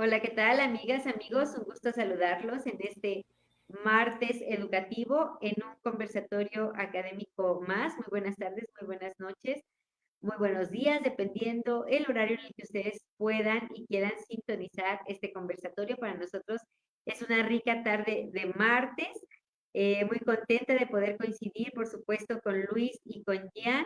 Hola, ¿qué tal, amigas, amigos? Un gusto saludarlos en este martes educativo en un conversatorio académico más. Muy buenas tardes, muy buenas noches, muy buenos días, dependiendo el horario en el que ustedes puedan y quieran sintonizar este conversatorio. Para nosotros es una rica tarde de martes. Muy contenta de poder coincidir, por supuesto, con Luis y con Jan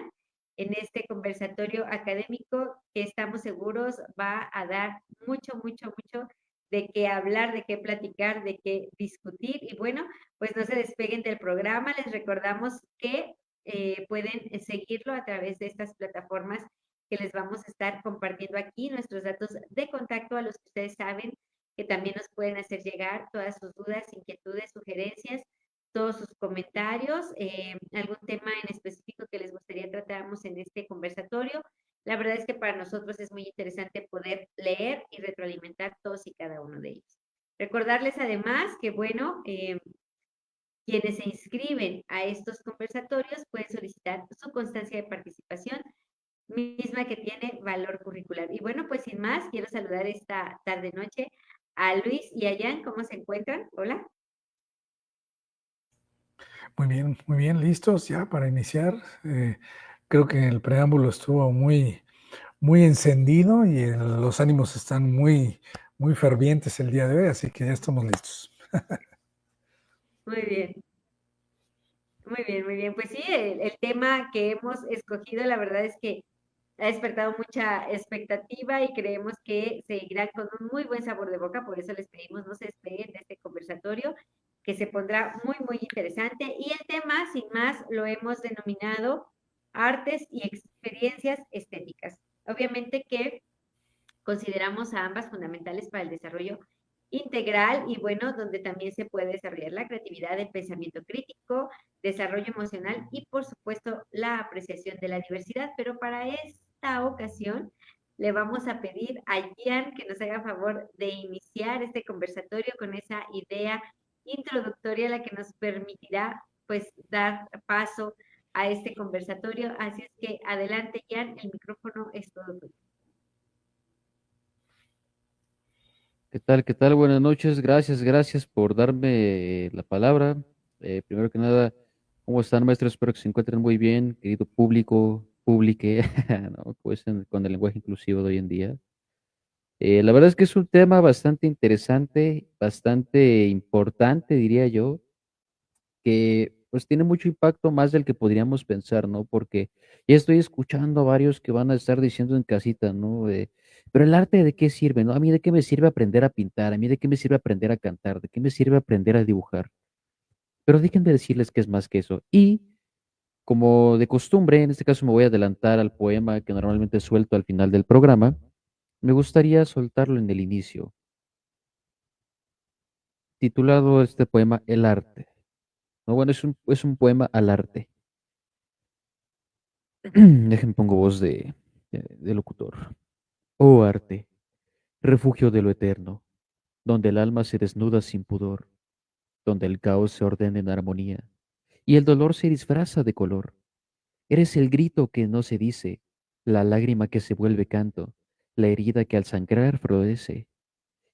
en este conversatorio académico que estamos seguros va a dar mucho, mucho, mucho de qué hablar, de qué platicar, de qué discutir. Y bueno, pues no se despeguen del programa. Les recordamos que pueden seguirlo a través de estas plataformas que les vamos a estar compartiendo aquí, nuestros datos de contacto a los que ustedes saben que también nos pueden hacer llegar todas sus dudas, inquietudes, sugerencias, todos sus comentarios, algún tema en específico que les gustaría tratáramos en este conversatorio. La verdad es que para nosotros es muy interesante poder leer y retroalimentar todos y cada uno de ellos. Recordarles además que, bueno, quienes se inscriben a estos conversatorios pueden solicitar su constancia de participación, misma que tiene valor curricular. Y bueno, pues sin más, quiero saludar esta tarde-noche a Luis y a Jan. ¿Cómo se encuentran? Hola. Muy bien, listos ya para iniciar. Creo que el preámbulo estuvo muy encendido y los ánimos están muy fervientes el día de hoy, así que ya estamos listos. Muy bien. Muy bien, muy bien. Pues sí, el tema que hemos escogido, la verdad es que ha despertado mucha expectativa y creemos que seguirá con un muy buen sabor de boca. Por eso les pedimos no se despeguen de este conversatorio, que se pondrá muy, muy interesante. Y el tema, sin más, lo hemos denominado artes y experiencias estéticas. Obviamente que consideramos a ambas fundamentales para el desarrollo integral y bueno, donde también se puede desarrollar la creatividad, el pensamiento crítico, desarrollo emocional y por supuesto la apreciación de la diversidad. Pero para esta ocasión le vamos a pedir a Gian que nos haga favor de iniciar este conversatorio con esa idea introductoria la que nos permitirá pues dar paso a este conversatorio. Así es que adelante, Gian, el micrófono es todo tuyo. ¿Qué tal? ¿Qué tal? Buenas noches. Gracias por darme la palabra. Primero que nada, ¿cómo están, maestros? Espero que se encuentren muy bien, querido público, publique, ¿no? Pues con el lenguaje inclusivo de hoy en día. La verdad es que es un tema bastante interesante, bastante importante, diría yo, que pues tiene mucho impacto más del que podríamos pensar, ¿no? Porque ya estoy escuchando a varios que van a estar diciendo en casita, ¿no? Pero el arte de qué sirve, ¿no? A mí de qué me sirve aprender a pintar, a mí de qué me sirve aprender a cantar, de qué me sirve aprender a dibujar. Pero déjenme decirles que es más que eso. Y como de costumbre, en este caso me voy a adelantar al poema que normalmente suelto al final del programa, me gustaría soltarlo en el inicio, titulado este poema El arte. No, bueno, es un poema al arte. Déjenme pongo voz de locutor. Oh arte, refugio de lo eterno, donde el alma se desnuda sin pudor, donde el caos se ordena en armonía y el dolor se disfraza de color. Eres el grito que no se dice, la lágrima que se vuelve canto, la herida que al sangrar florece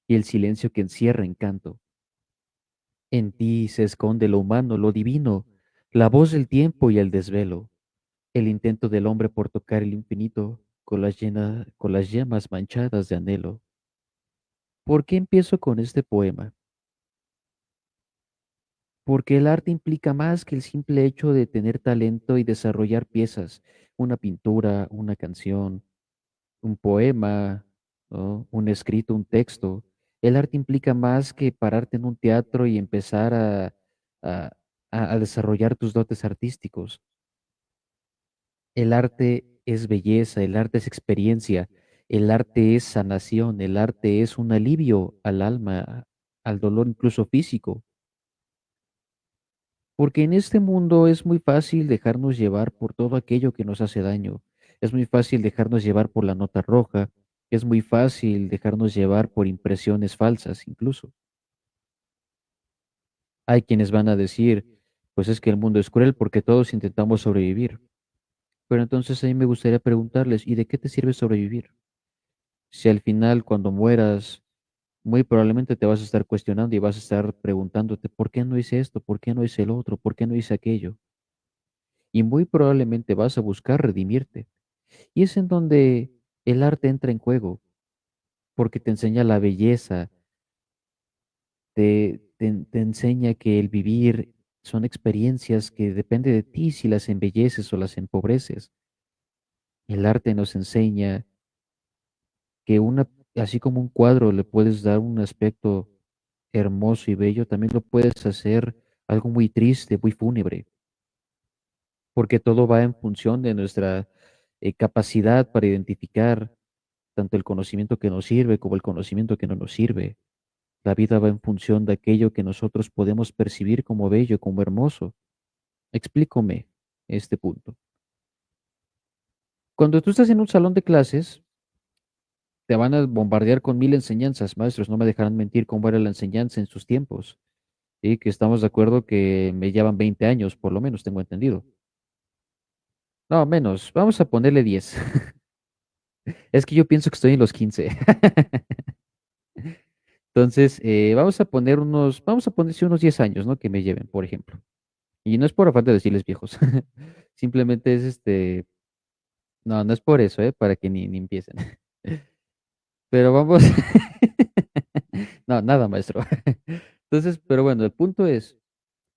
y el silencio que encierra encanto. En ti se esconde lo humano, lo divino, la voz del tiempo y el desvelo, el intento del hombre por tocar el infinito con las llamas manchadas de anhelo. ¿Por qué empiezo con este poema? Porque el arte implica más que el simple hecho de tener talento y desarrollar piezas, una pintura, una canción, un poema, ¿no? Un escrito, un texto. El arte implica más que pararte en un teatro y empezar a, a desarrollar tus dotes artísticos. El arte es belleza, el arte es experiencia, el arte es sanación, el arte es un alivio al alma, al dolor incluso físico. Porque en este mundo es muy fácil dejarnos llevar por todo aquello que nos hace daño. Es muy fácil dejarnos llevar por la nota roja. Es muy fácil dejarnos llevar por impresiones falsas incluso. Hay quienes van a decir, pues es que el mundo es cruel porque todos intentamos sobrevivir. Pero entonces a mí me gustaría preguntarles, ¿y de qué te sirve sobrevivir? Si al final cuando mueras muy probablemente te vas a estar cuestionando y vas a estar preguntándote, ¿por qué no hice esto? ¿Por qué no hice el otro? ¿Por qué no hice aquello? Y muy probablemente vas a buscar redimirte. Y es en donde el arte entra en juego, porque te enseña la belleza, te enseña que el vivir son experiencias que depende de ti si las embelleces o las empobreces. El arte nos enseña que así como un cuadro le puedes dar un aspecto hermoso y bello, también lo puedes hacer algo muy triste, muy fúnebre, porque todo va en función de nuestra capacidad para identificar tanto el conocimiento que nos sirve como el conocimiento que no nos sirve. La vida va en función de aquello que nosotros podemos percibir como bello, como hermoso. Explícame este punto. Cuando tú estás en un salón de clases, te van a bombardear con mil enseñanzas. Maestros, no me dejarán mentir cómo era la enseñanza en sus tiempos. Y que estamos de acuerdo que me llevan 20 años, por lo menos tengo entendido. No, menos, vamos a ponerle 10. Es que yo pienso que estoy en los 15. Entonces, vamos a ponerse unos 10 años, ¿no? Que me lleven, por ejemplo. Y no es por afán de decirles viejos. Simplemente es no, no es por eso, ¿eh? Para que ni empiecen. Pero vamos. No, nada, maestro. Entonces, pero bueno, el punto es,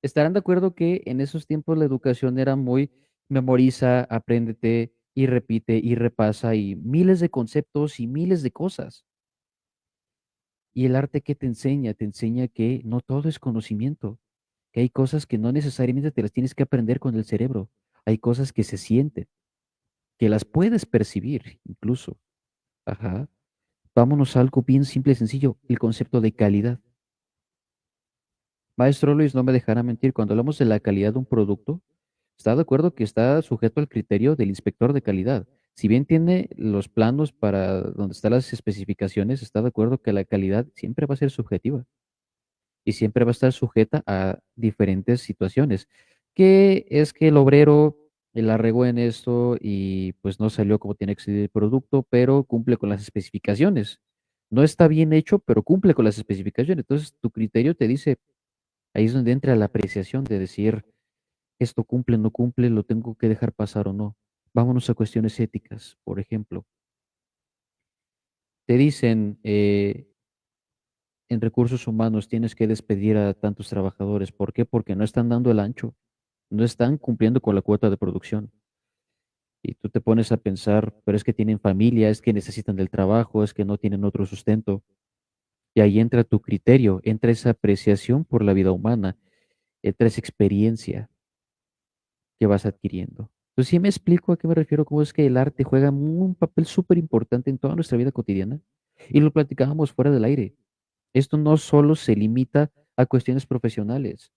estarán de acuerdo que en esos tiempos la educación era muy memoriza, apréndete y repite y repasa y miles de conceptos y miles de cosas. Y el arte que te enseña que no todo es conocimiento, que hay cosas que no necesariamente te las tienes que aprender con el cerebro. Hay cosas que se sienten, que las puedes percibir incluso. Ajá. Vámonos a algo bien simple y sencillo, el concepto de calidad. Maestro Luis, no me dejará mentir, cuando hablamos de la calidad de un producto, está de acuerdo que está sujeto al criterio del inspector de calidad. Si bien tiene los planos para donde están las especificaciones, está de acuerdo que la calidad siempre va a ser subjetiva y siempre va a estar sujeta a diferentes situaciones. Que es que el obrero la regó en esto y pues no salió como tiene que salir el producto, pero cumple con las especificaciones. No está bien hecho, pero cumple con las especificaciones. Entonces, tu criterio te dice, ahí es donde entra la apreciación de decir, esto cumple, no cumple, lo tengo que dejar pasar o no. Vámonos a cuestiones éticas, por ejemplo. Te dicen, en recursos humanos tienes que despedir a tantos trabajadores. ¿Por qué? Porque no están dando el ancho, no están cumpliendo con la cuota de producción. Y tú te pones a pensar, pero es que tienen familia, es que necesitan del trabajo, es que no tienen otro sustento. Y ahí entra tu criterio, entra esa apreciación por la vida humana, entra esa experiencia que vas adquiriendo. Entonces, ¿sí me explico a qué me refiero? ¿Cómo es que el arte juega un papel súper importante en toda nuestra vida cotidiana? Y lo platicábamos fuera del aire. Esto no solo se limita a cuestiones profesionales.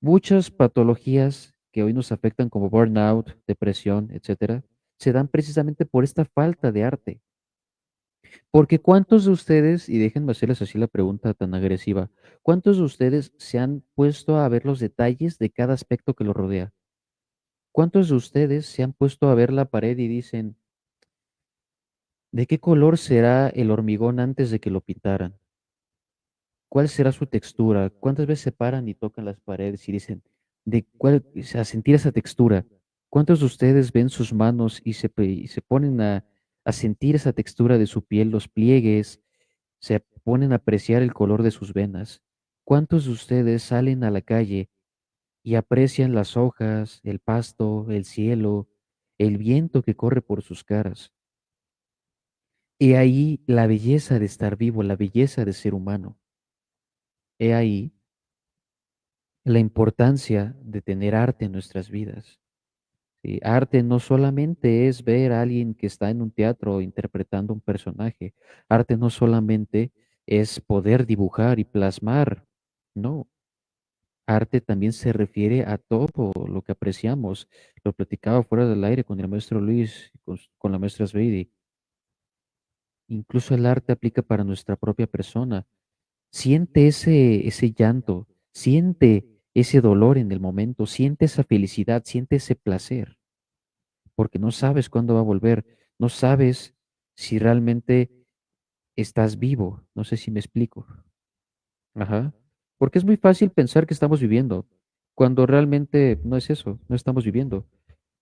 Muchas patologías que hoy nos afectan como burnout, depresión, etcétera, se dan precisamente por esta falta de arte. Porque ¿cuántos de ustedes, y déjenme hacerles así la pregunta tan agresiva, cuántos de ustedes se han puesto a ver los detalles de cada aspecto que lo rodea? ¿Cuántos de ustedes se han puesto a ver la pared y dicen, ¿de qué color será el hormigón antes de que lo pintaran? ¿Cuál será su textura? ¿Cuántas veces se paran y tocan las paredes y dicen, de cuál, o sea, sentir esa textura? ¿Cuántos de ustedes ven sus manos y se ponen a sentir esa textura de su piel, los pliegues, se ponen a apreciar el color de sus venas? ¿Cuántos de ustedes salen a la calle y aprecian las hojas, el pasto, el cielo, el viento que corre por sus caras? He ahí la belleza de estar vivo, la belleza de ser humano. He ahí la importancia de tener arte en nuestras vidas. ¿Sí? Arte no solamente es ver a alguien que está en un teatro interpretando un personaje. Arte no solamente es poder dibujar y plasmar. No. Arte también se refiere a todo lo que apreciamos. Lo platicaba fuera del aire con el maestro Luis, con la maestra Sveidi. Incluso el arte aplica para nuestra propia persona. Siente ese llanto, siente ese dolor en el momento, siente esa felicidad, siente ese placer, porque no sabes cuándo va a volver, no sabes si realmente estás vivo. No sé si me explico. Ajá. Porque es muy fácil pensar que estamos viviendo, cuando realmente no es eso, no estamos viviendo.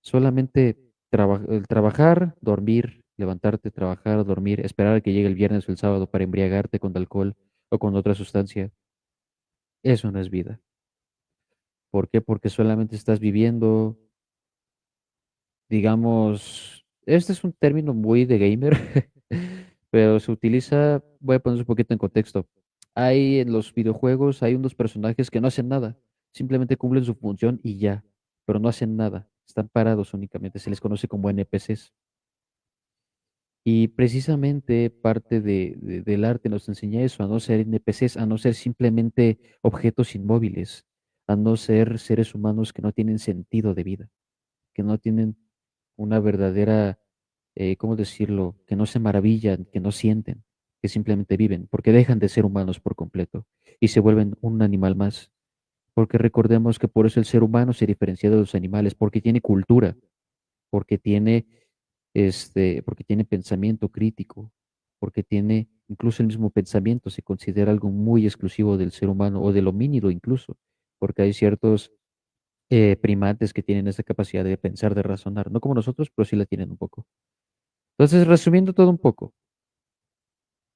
Solamente el trabajar, dormir, levantarte, trabajar, dormir, esperar a que llegue el viernes o el sábado para embriagarte con alcohol o con otra sustancia. Eso no es vida. ¿Por qué? Porque solamente estás viviendo, digamos, este es un término muy de gamer, pero se utiliza, voy a poner un poquito en contexto. Hay en los videojuegos, hay unos personajes que no hacen nada, simplemente cumplen su función y ya, pero no hacen nada, están parados únicamente, se les conoce como NPCs. Y precisamente parte del arte nos enseña eso, a no ser NPCs, a no ser simplemente objetos inmóviles, a no ser seres humanos que no tienen sentido de vida, que no tienen una verdadera, ¿cómo decirlo? Que no se maravillan, que no sienten, que simplemente viven, porque dejan de ser humanos por completo y se vuelven un animal más. Porque recordemos que por eso el ser humano se diferencia de los animales, porque tiene cultura, porque tiene porque tiene pensamiento crítico, porque tiene incluso el mismo pensamiento, se considera algo muy exclusivo del ser humano o del homínido incluso, porque hay ciertos primates que tienen esa capacidad de pensar, de razonar, no como nosotros, pero sí la tienen un poco. Entonces, resumiendo todo un poco,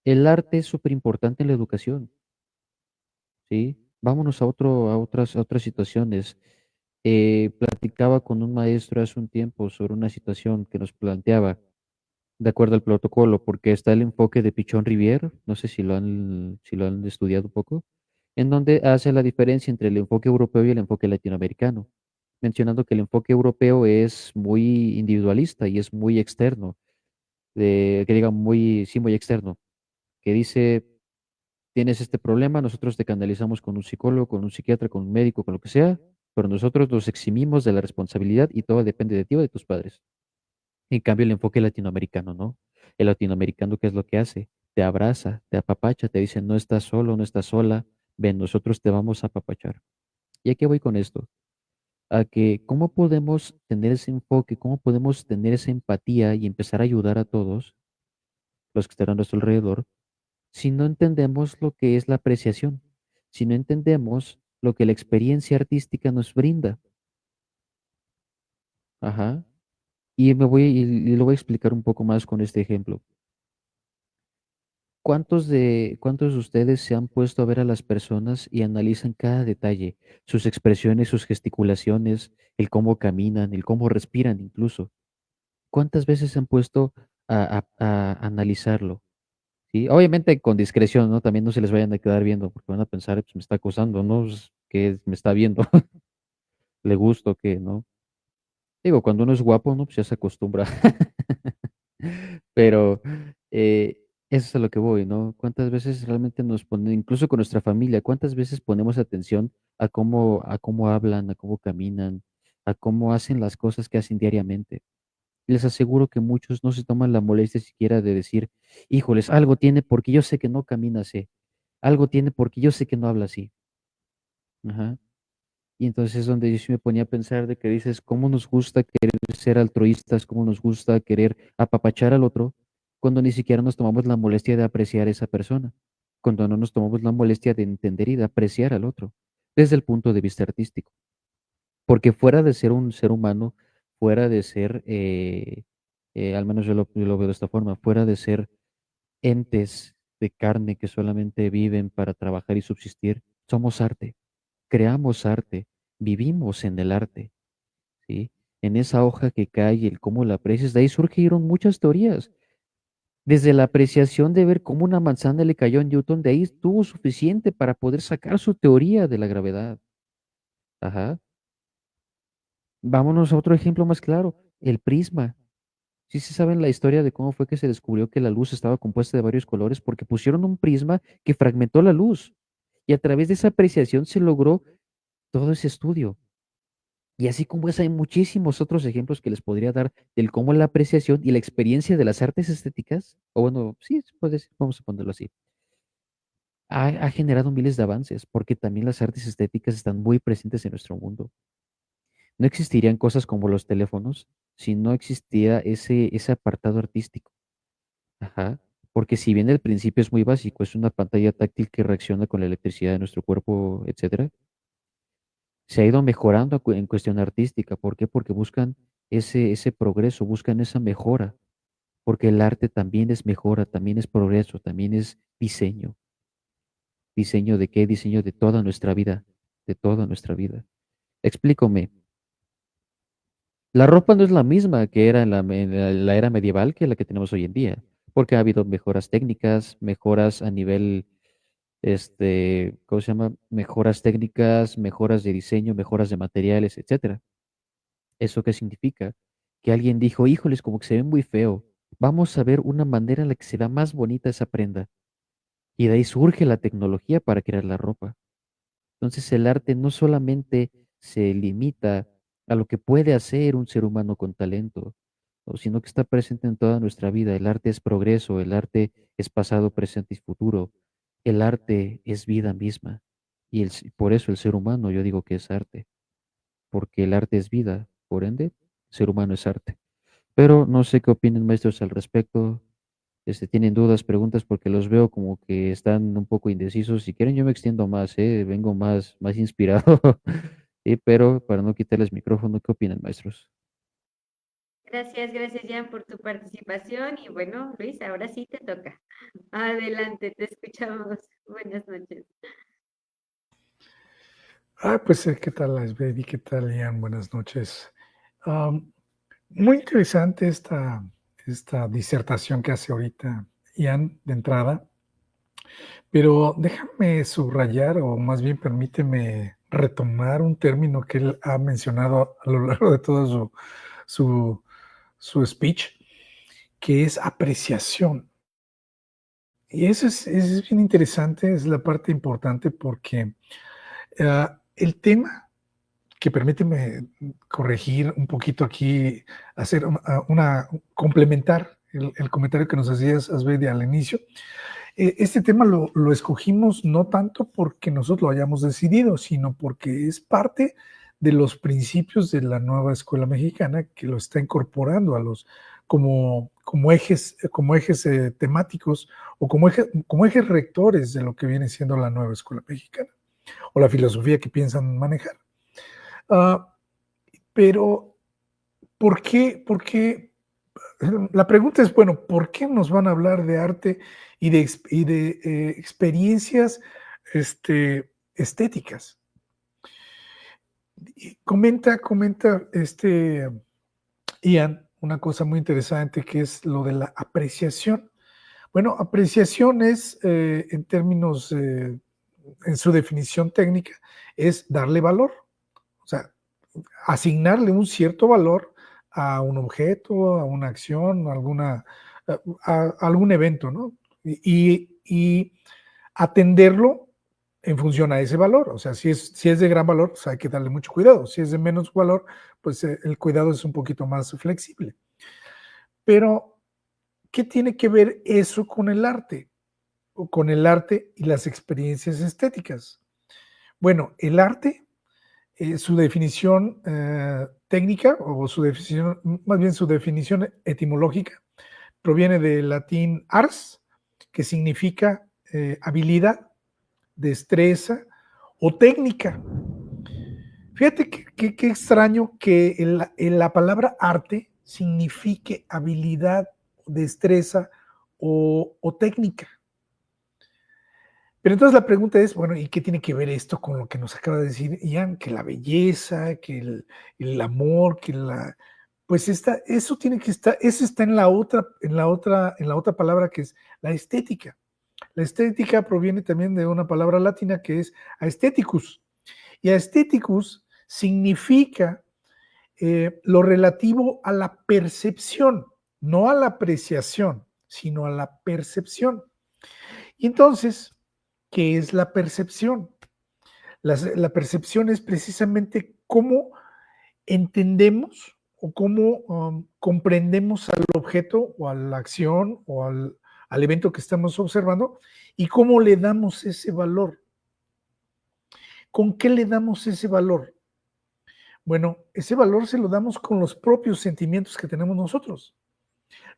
el arte es súper importante en la educación, ¿sí? Vámonos a otras situaciones. Platicaba con un maestro hace un tiempo sobre una situación que nos planteaba de acuerdo al protocolo, porque está el enfoque de Pichon Rivière, no sé si lo han estudiado un poco, en donde hace la diferencia entre el enfoque europeo y el enfoque latinoamericano, mencionando que el enfoque europeo es muy individualista y es muy externo, que diga muy, sí, muy externo, que dice, tienes este problema, nosotros te canalizamos con un psicólogo, con un psiquiatra, con un médico, con lo que sea, pero nosotros nos eximimos de la responsabilidad y todo depende de ti o de tus padres. En cambio, el enfoque latinoamericano, ¿no? El latinoamericano, ¿qué es lo que hace? Te abraza, te apapacha, te dice, no estás solo, no estás sola, ven, nosotros te vamos a apapachar. ¿Y a qué voy con esto? A que cómo podemos tener ese enfoque, cómo podemos tener esa empatía y empezar a ayudar a todos los que están a nuestro alrededor, si no entendemos lo que es la apreciación, si no entendemos lo que la experiencia artística nos brinda. Ajá. Y lo voy a explicar un poco más con este ejemplo. ¿Cuántos de ustedes se han puesto a ver a las personas y analizan cada detalle, sus expresiones, sus gesticulaciones, el cómo caminan, el cómo respiran incluso? ¿Cuántas veces se han puesto a analizarlo? ¿Sí? Obviamente con discreción, ¿no? También no se les vayan a quedar viendo porque van a pensar, pues me está acosando, ¿no? Pues, que me está viendo, le gusto, que, ¿no? Digo, cuando uno es guapo, ¿no? Pues ya se acostumbra. Pero eso es a lo que voy, ¿no? ¿Cuántas veces realmente nos ponen, incluso con nuestra familia, cuántas veces ponemos atención a cómo hablan, a cómo caminan, a cómo hacen las cosas que hacen diariamente? Les aseguro que muchos no se toman la molestia siquiera de decir, híjoles, algo tiene porque yo sé que no camina así, algo tiene porque yo sé que no habla así. Ajá. Y entonces es donde yo sí me ponía a pensar de que dices, ¿cómo nos gusta querer ser altruistas? ¿Cómo nos gusta querer apapachar al otro cuando ni siquiera nos tomamos la molestia de apreciar a esa persona? Cuando no nos tomamos la molestia de entender y de apreciar al otro desde el punto de vista artístico. Porque fuera de ser un ser humano, fuera de ser, al menos yo lo veo de esta forma, fuera de ser entes de carne que solamente viven para trabajar y subsistir, somos arte, creamos arte, vivimos en el arte, ¿sí? En esa hoja que cae y el cómo la aprecias, de ahí surgieron muchas teorías. Desde la apreciación de ver cómo una manzana le cayó a Newton, de ahí estuvo suficiente para poder sacar su teoría de la gravedad. Ajá. Vámonos a otro ejemplo más claro, el prisma. Sí se saben la historia de cómo fue que se descubrió que la luz estaba compuesta de varios colores porque pusieron un prisma que fragmentó la luz y a través de esa apreciación se logró todo ese estudio. Y así como es, hay muchísimos otros ejemplos que les podría dar del cómo la apreciación y la experiencia de las artes estéticas, o bueno, sí, se puede decir, vamos a ponerlo así, ha generado miles de avances porque también las artes estéticas están muy presentes en nuestro mundo. No existirían cosas como los teléfonos si no existiera ese apartado artístico. Ajá. Porque si bien el principio es muy básico, es una pantalla táctil que reacciona con la electricidad de nuestro cuerpo, etcétera, se ha ido mejorando en cuestión artística. ¿Por qué? Porque buscan ese progreso, buscan esa mejora, porque el arte también es mejora, también es progreso, también es diseño. ¿Diseño de qué? Diseño de toda nuestra vida, de toda nuestra vida. Explícame, la ropa no es la misma que era en la era medieval que la que tenemos hoy en día, porque ha habido mejoras técnicas, mejoras a nivel, ¿cómo se llama? Mejoras técnicas, mejoras de diseño, mejoras de materiales, etcétera. ¿Eso qué significa? Que alguien dijo, híjoles, como que se ve muy feo. Vamos a ver una manera en la que se vea más bonita esa prenda. Y de ahí surge la tecnología para crear la ropa. Entonces el arte no solamente se limita a lo que puede hacer un ser humano con talento, sino que está presente en toda nuestra vida. El arte es progreso, el arte es pasado, presente y futuro. El arte es vida misma. Y por eso el ser humano yo digo que es arte, porque el arte es vida, por ende, el ser humano es arte. Pero no sé qué opinen maestros al respecto. Tienen dudas, preguntas, porque los veo como que están un poco indecisos. Si quieren, yo me extiendo más, vengo más inspirado. Pero para no quitarles micrófono, ¿qué opinan, maestros? Gracias, Jan, por tu participación. Y bueno, Luis, ahora sí te toca. Adelante, te escuchamos. Buenas noches. Pues, ¿qué tal, Asbedi? ¿Qué tal, Ian? Buenas noches. Muy interesante esta disertación que hace ahorita Ian de entrada, pero déjame subrayar, o más bien permíteme retomar un término que él ha mencionado a lo largo de todo su, su speech, que es apreciación. Y eso es bien interesante, es la parte importante porque el tema que permíteme corregir un poquito aquí, hacer complementar el comentario que nos hacías, Asbedi, al inicio. Este tema lo escogimos no tanto porque nosotros lo hayamos decidido, sino porque es parte de los principios de la nueva escuela mexicana que lo está incorporando a como ejes temáticos o como ejes rectores de lo que viene siendo la nueva escuela mexicana o la filosofía que piensan manejar. Ah, pero, ¿por qué? La pregunta es, bueno, ¿por qué nos van a hablar de arte y de experiencias estéticas? Y comenta Ian una cosa muy interesante que es lo de la apreciación. Bueno, apreciación es, en términos, en su definición técnica, es darle valor. O sea, asignarle un cierto valor a un objeto, a una acción, a algún evento, ¿no? Y atenderlo en función a ese valor. O sea, si es de gran valor, pues hay que darle mucho cuidado. Si es de menos valor, pues el cuidado es un poquito más flexible. Pero, ¿qué tiene que ver eso con el arte? O con el arte y las experiencias estéticas. Bueno, el arte, su definición técnica, o su definición, más bien su definición etimológica, proviene del latín ars, que significa habilidad, destreza o técnica. Fíjate qué extraño que la palabra arte signifique habilidad, destreza o técnica. Pero entonces la pregunta es, bueno, ¿y qué tiene que ver esto con lo que nos acaba de decir Ian? Que la belleza, que el amor, pues eso tiene que estar, eso está en la otra palabra que es la estética. La estética proviene también de una palabra latina que es aestheticus. Y aestheticus significa lo relativo a la percepción, no a la apreciación, sino a la percepción. Y entonces, ¿qué es la percepción? La percepción es precisamente cómo entendemos o cómo comprendemos al objeto o a la acción o al evento que estamos observando y cómo le damos ese valor. ¿Con qué le damos ese valor? Bueno, ese valor se lo damos con los propios sentimientos que tenemos nosotros.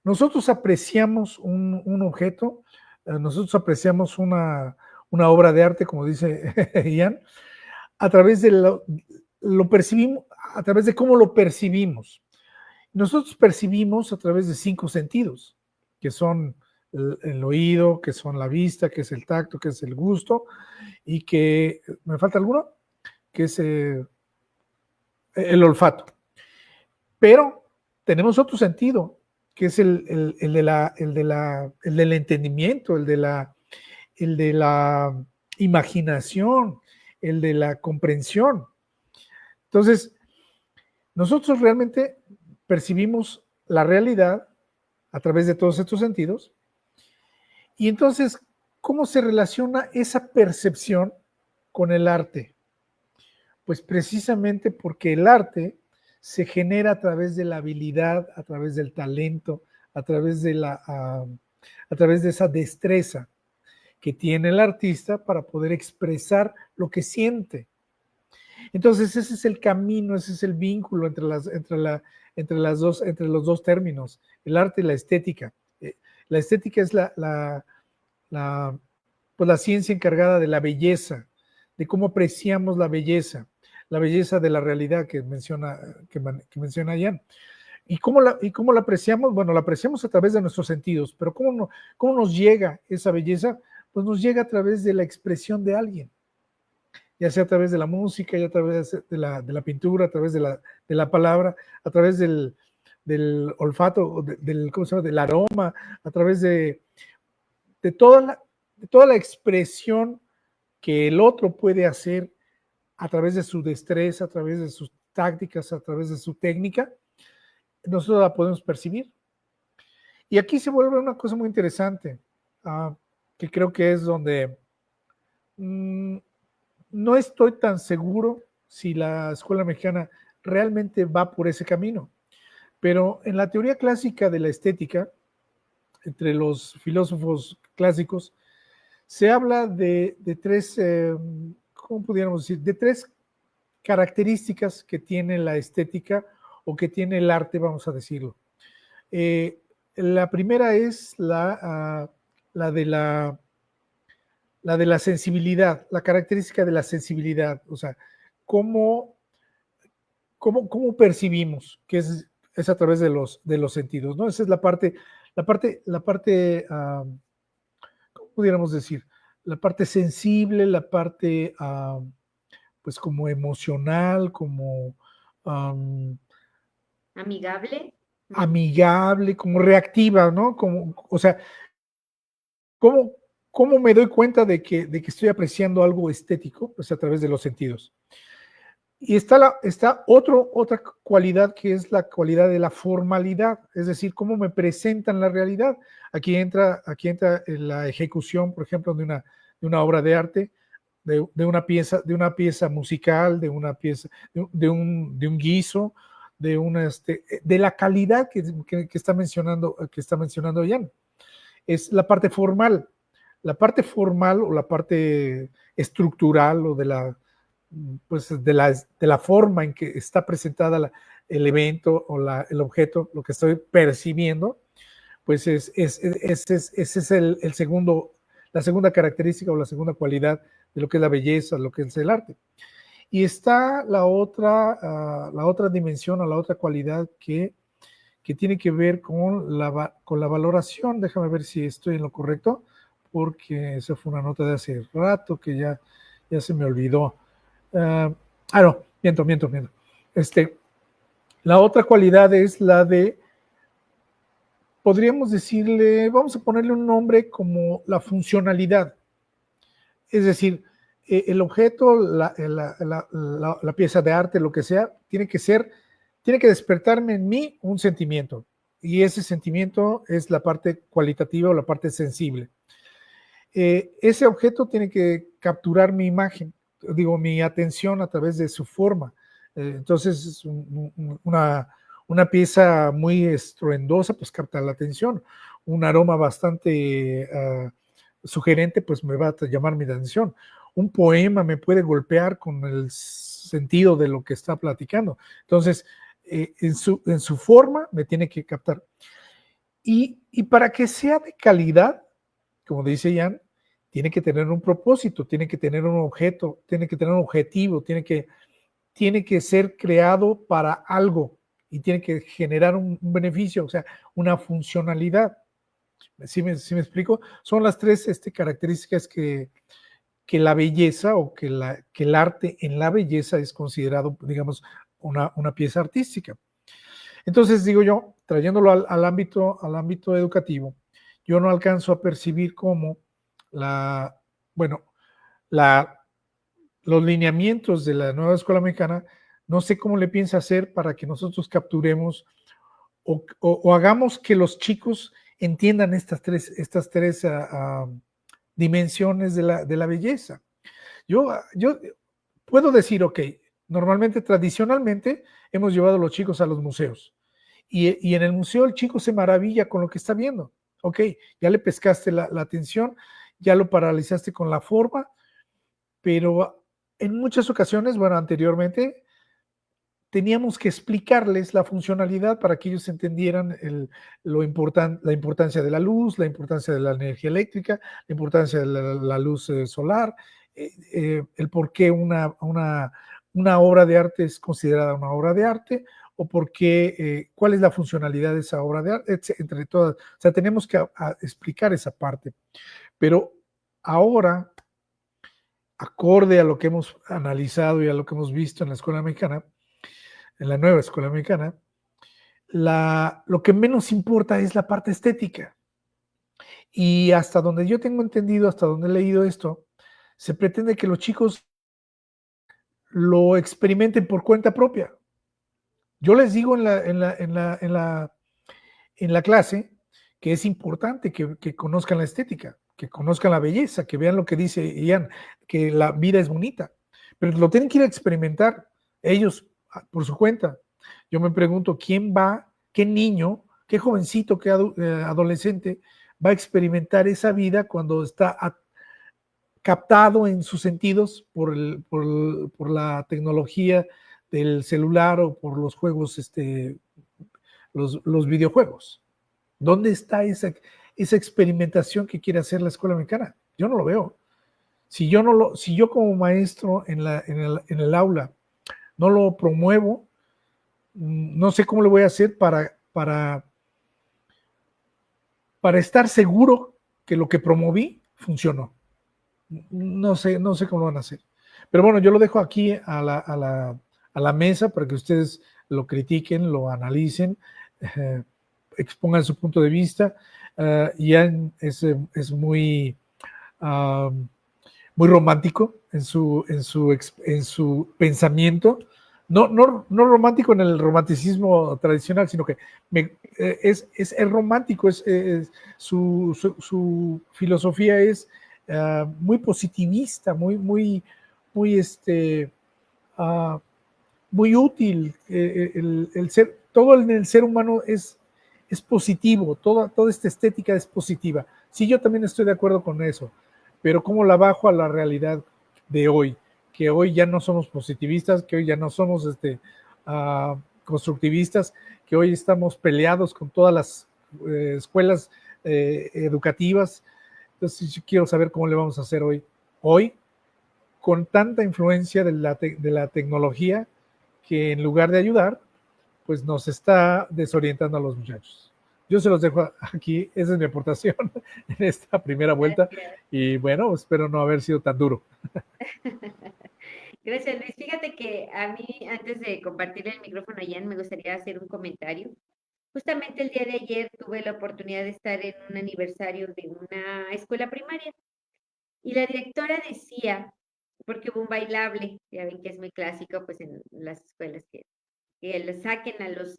Nosotros apreciamos un objeto, nosotros apreciamos una obra de arte, como dice Ian, a través de lo percibimos, a través de cómo lo percibimos. Nosotros percibimos a través de 5 sentidos, que son el oído, que son la vista, que es el tacto, que es el gusto, y que, ¿me falta alguno? Que es el olfato. Pero tenemos otro sentido, que es el del entendimiento, el de la imaginación, el de la comprensión. Entonces, nosotros realmente percibimos la realidad a través de todos estos sentidos. Y entonces, ¿cómo se relaciona esa percepción con el arte? Pues precisamente porque el arte se genera a través de la habilidad, a través del talento, a través de esa destreza que tiene el artista para poder expresar lo que siente. Entonces ese es el camino, ese es el vínculo entre los dos términos, el arte y la estética. La estética es pues la ciencia encargada de la belleza, de cómo apreciamos la belleza de la realidad que menciona Jan. ¿Y cómo la apreciamos? Bueno, la apreciamos a través de nuestros sentidos, pero ¿cómo nos llega esa belleza? Pues nos llega a través de la expresión de alguien, ya sea a través de la música, ya a través de la pintura, a través de la palabra, a través del olfato, ¿cómo se llama? Del aroma, a través de toda la expresión que el otro puede hacer a través de su destreza, a través de sus tácticas, a través de su técnica, nosotros la podemos percibir. Y aquí se vuelve una cosa muy interesante, que creo que es donde no estoy tan seguro si la escuela mexicana realmente va por ese camino, pero en la teoría clásica de la estética, entre los filósofos clásicos, se habla de tres, ¿cómo pudiéramos decir? De tres características que tiene la estética o que tiene el arte, vamos a decirlo. La primera es la de la sensibilidad, la característica de la sensibilidad, o sea, cómo percibimos, que es a través de los sentidos, ¿no? Esa es la parte, ¿cómo pudiéramos decir? La parte sensible, la parte, pues como emocional, como amigable, como reactiva, ¿no? O sea, ¿cómo me doy cuenta de que estoy apreciando algo estético? Pues a través de los sentidos. Y está otra cualidad, que es la cualidad de la formalidad, es decir, cómo me presentan la realidad. Aquí entra la ejecución, por ejemplo, de una obra de arte, de una pieza musical, de una pieza, de un guiso, de la calidad que está mencionando Jan. Es la parte formal. La parte formal o la parte estructural o de la forma en que está presentada el evento o el objeto, lo que estoy percibiendo, pues ese es la segunda característica o la segunda cualidad de lo que es la belleza, lo que es el arte. Y está la otra dimensión o la otra cualidad que tiene que ver con la valoración. Déjame ver si estoy en lo correcto, porque esa fue una nota de hace rato que ya se me olvidó. No, miento. La otra cualidad es la de, podríamos decirle, vamos a ponerle un nombre como la funcionalidad. Es decir, el objeto, la pieza de arte, lo que sea, tiene que despertarme en mí un sentimiento. Y ese sentimiento es la parte cualitativa o la parte sensible. Ese objeto tiene que capturar mi imagen, mi atención a través de su forma. Entonces, es una pieza muy estruendosa, pues capta la atención. Un aroma bastante sugerente, pues me va a llamar mi atención. Un poema me puede golpear con el sentido de lo que está platicando. Entonces, en su forma me tiene que captar. Y para que sea de calidad, como dice Jan, tiene que tener un propósito, tiene que tener un objeto, tiene que tener un objetivo, tiene que ser creado para algo y tiene que generar un beneficio, o sea, una funcionalidad. ¿Sí me explico? Son las tres características que la belleza o que el arte en la belleza es considerado, digamos, una pieza artística. Entonces, digo yo, trayéndolo al ámbito educativo, yo no alcanzo a percibir cómo bueno, los lineamientos de la nueva escuela mexicana, no sé cómo le piensa hacer para que nosotros capturemos o hagamos que los chicos entiendan estas tres dimensiones de la belleza. Yo puedo decir, ok, normalmente, tradicionalmente, hemos llevado a los chicos a los museos y en el museo el chico se maravilla con lo que está viendo. Ok, ya le pescaste la atención, ya lo paralizaste con la forma, pero en muchas ocasiones, bueno, anteriormente, teníamos que explicarles la funcionalidad para que ellos entendieran la importancia de la luz, la importancia de la energía eléctrica, la importancia de la luz solar, el por qué una obra de arte es considerada una obra de arte, o por qué, cuál es la funcionalidad de esa obra de arte, entre todas. O sea, tenemos que explicar esa parte. Pero ahora, acorde a lo que hemos analizado y a lo que hemos visto en la escuela mexicana, en la nueva escuela mexicana, lo que menos importa es la parte estética. Y hasta donde yo tengo entendido, hasta donde he leído esto, se pretende que los chicos lo experimenten por cuenta propia. Yo les digo en la clase que es importante que conozcan la estética, que conozcan la belleza, que vean lo que dice Ian, que la vida es bonita, pero lo tienen que ir a experimentar ellos por su cuenta. Yo me pregunto, ¿quién va, qué niño, qué jovencito, qué adolescente va a experimentar esa vida cuando está captado en sus sentidos por la tecnología del celular o por los juegos, los videojuegos? ¿Dónde está esa experimentación que quiere hacer la escuela mexicana? Yo no lo veo. Si yo como maestro en el aula no lo promuevo, no sé cómo lo voy a hacer para estar seguro que lo que promoví funcionó. No sé cómo lo van a hacer. Pero bueno, yo lo dejo aquí a la mesa para que ustedes lo critiquen, lo analicen, expongan su punto de vista. Ian es muy, muy romántico en su pensamiento. No romántico en el romanticismo tradicional, sino que es romántico, su filosofía es muy positivista, muy, muy útil. Todo en el ser humano es positivo, toda esta estética es positiva. Sí, yo también estoy de acuerdo con eso, pero ¿cómo la bajo a la realidad de hoy? Que hoy ya no somos positivistas, que hoy ya no somos constructivistas, que hoy estamos peleados con todas las escuelas educativas. Entonces, yo quiero saber cómo le vamos a hacer hoy con tanta influencia de la tecnología, que en lugar de ayudar, pues nos está desorientando a los muchachos. Yo se los dejo aquí, esa es mi aportación en esta primera vuelta Gracias. y bueno, espero no haber sido tan duro. Gracias, Luis. Fíjate que a mí, antes de compartir el micrófono a Jan, me gustaría hacer un comentario. Justamente el día de ayer tuve la oportunidad de estar en un aniversario de una escuela primaria y la directora decía, porque hubo un bailable, ya ven que es muy clásico pues en las escuelas que le saquen a los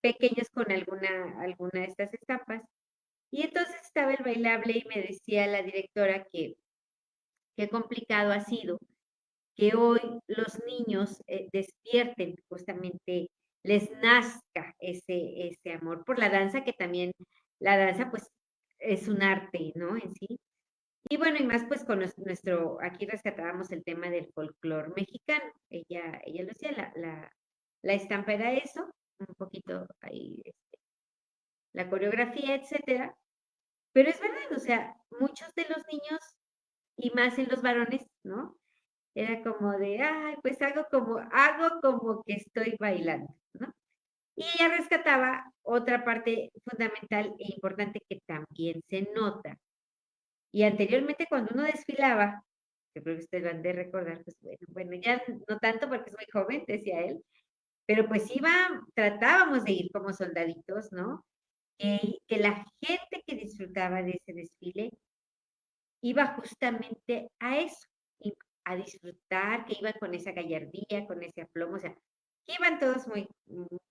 pequeños con alguna de estas estampas. Y entonces estaba el bailable y me decía la directora que qué complicado ha sido que hoy los niños despierten, justamente les nazca ese amor por la danza, que también la danza pues es un arte, ¿no? En sí. Y bueno, y más pues con aquí rescatábamos el tema del folclore mexicano. Ella lo decía, la estampa era eso, un poquito ahí la coreografía, etcétera. Pero es verdad, o sea, muchos de los niños, y más en los varones, ¿no? Era como de, ay, pues hago como que estoy bailando, ¿no? Y ella rescataba otra parte fundamental e importante que también se nota. Y anteriormente cuando uno desfilaba, que creo que ustedes van de recordar, pues bueno, ya no tanto porque es muy joven, decía él, pero pues tratábamos de ir como soldaditos, ¿no? Que la gente que disfrutaba de ese desfile iba justamente a eso, a disfrutar, que iban con esa gallardía, con ese aplomo, o sea, que iban todos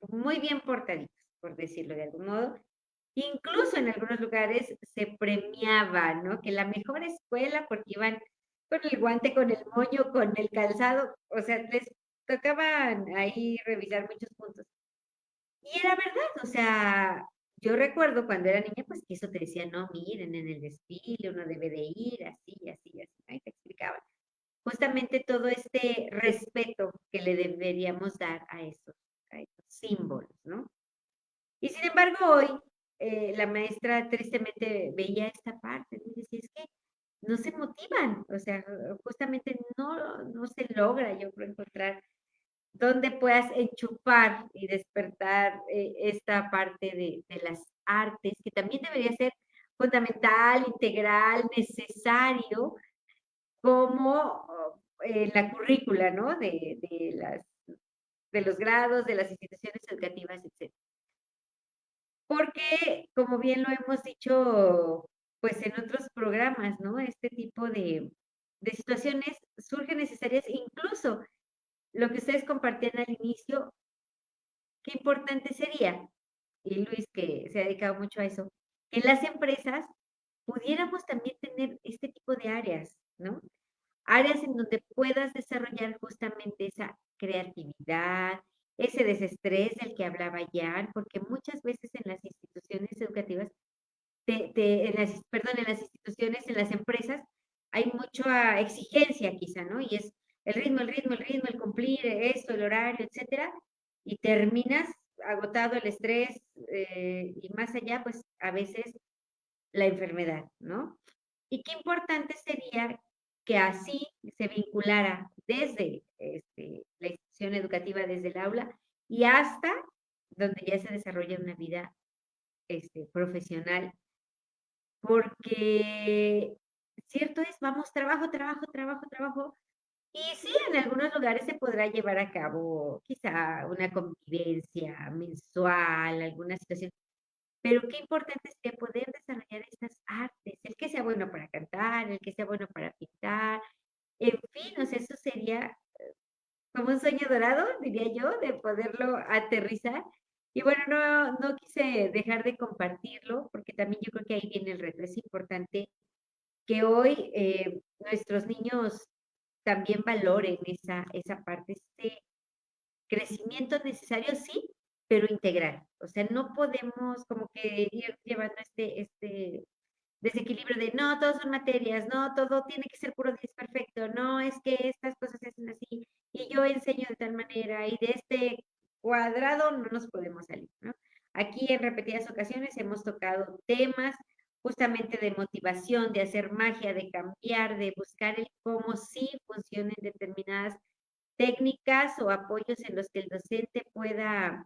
muy bien portaditos, por decirlo de algún modo. Incluso en algunos lugares se premiaba, ¿no? Que la mejor escuela, porque iban con el guante, con el moño, con el calzado, o sea, les tocaban ahí revisar muchos puntos. Y era verdad, o sea, yo recuerdo cuando era niña, pues que eso te decía, no, miren, en el desfile uno debe de ir así, así, así, ¿no? Y te explicaban. Justamente todo este respeto que le deberíamos dar a esos símbolos, ¿no? Y sin embargo, hoy la maestra tristemente veía esta parte, ¿no? Y decía, es que no se motivan, o sea, justamente no se logra, yo creo, encontrar donde puedas enchufar y despertar esta parte de las artes, que también debería ser fundamental, integral, necesario, como la currícula, ¿no? De los grados, de las instituciones educativas, etc. Porque, como bien lo hemos dicho, pues en otros programas, ¿no? Este tipo de situaciones surgen necesarias, incluso lo que ustedes compartían al inicio, qué importante sería, y Luis que se ha dedicado mucho a eso, que en las empresas pudiéramos también tener este tipo de áreas, ¿no? Áreas en donde puedas desarrollar justamente esa creatividad, ese desestrés del que hablaba Jan, porque muchas veces en las instituciones educativas, perdón, en las instituciones, en las empresas, hay mucha exigencia quizá, ¿no? Y es el cumplir esto, el horario, etcétera, y terminas agotado el estrés y más allá, pues a veces la enfermedad, ¿no? Y qué importante sería que así se vinculara desde la institución educativa, desde el aula, y hasta donde ya se desarrolla una vida profesional, porque cierto es, vamos, trabajo, trabajo, trabajo, trabajo, y sí, en algunos lugares se podrá llevar a cabo quizá una convivencia mensual, alguna situación, pero qué importante sería poder desarrollar estas artes, el que sea bueno para cantar, el que sea bueno para pintar, en fin, o sea, eso sería como un sueño dorado, diría yo, de poderlo aterrizar. Y bueno, no quise dejar de compartirlo, porque también yo creo que ahí viene el reto. Es importante que hoy nuestros niños también valoren esa parte, este crecimiento necesario, sí, pero integral. O sea, no podemos como que ir llevando este desequilibrio de no, todos son materias, no, todo tiene que ser puro 10 perfecto, no, es que estas cosas se hacen así, y yo enseño de tal manera, y de este cuadrado no nos podemos salir, ¿no? Aquí en repetidas ocasiones hemos tocado temas justamente de motivación, de hacer magia, de cambiar, de buscar el cómo sí funcionen determinadas técnicas o apoyos en los que el docente pueda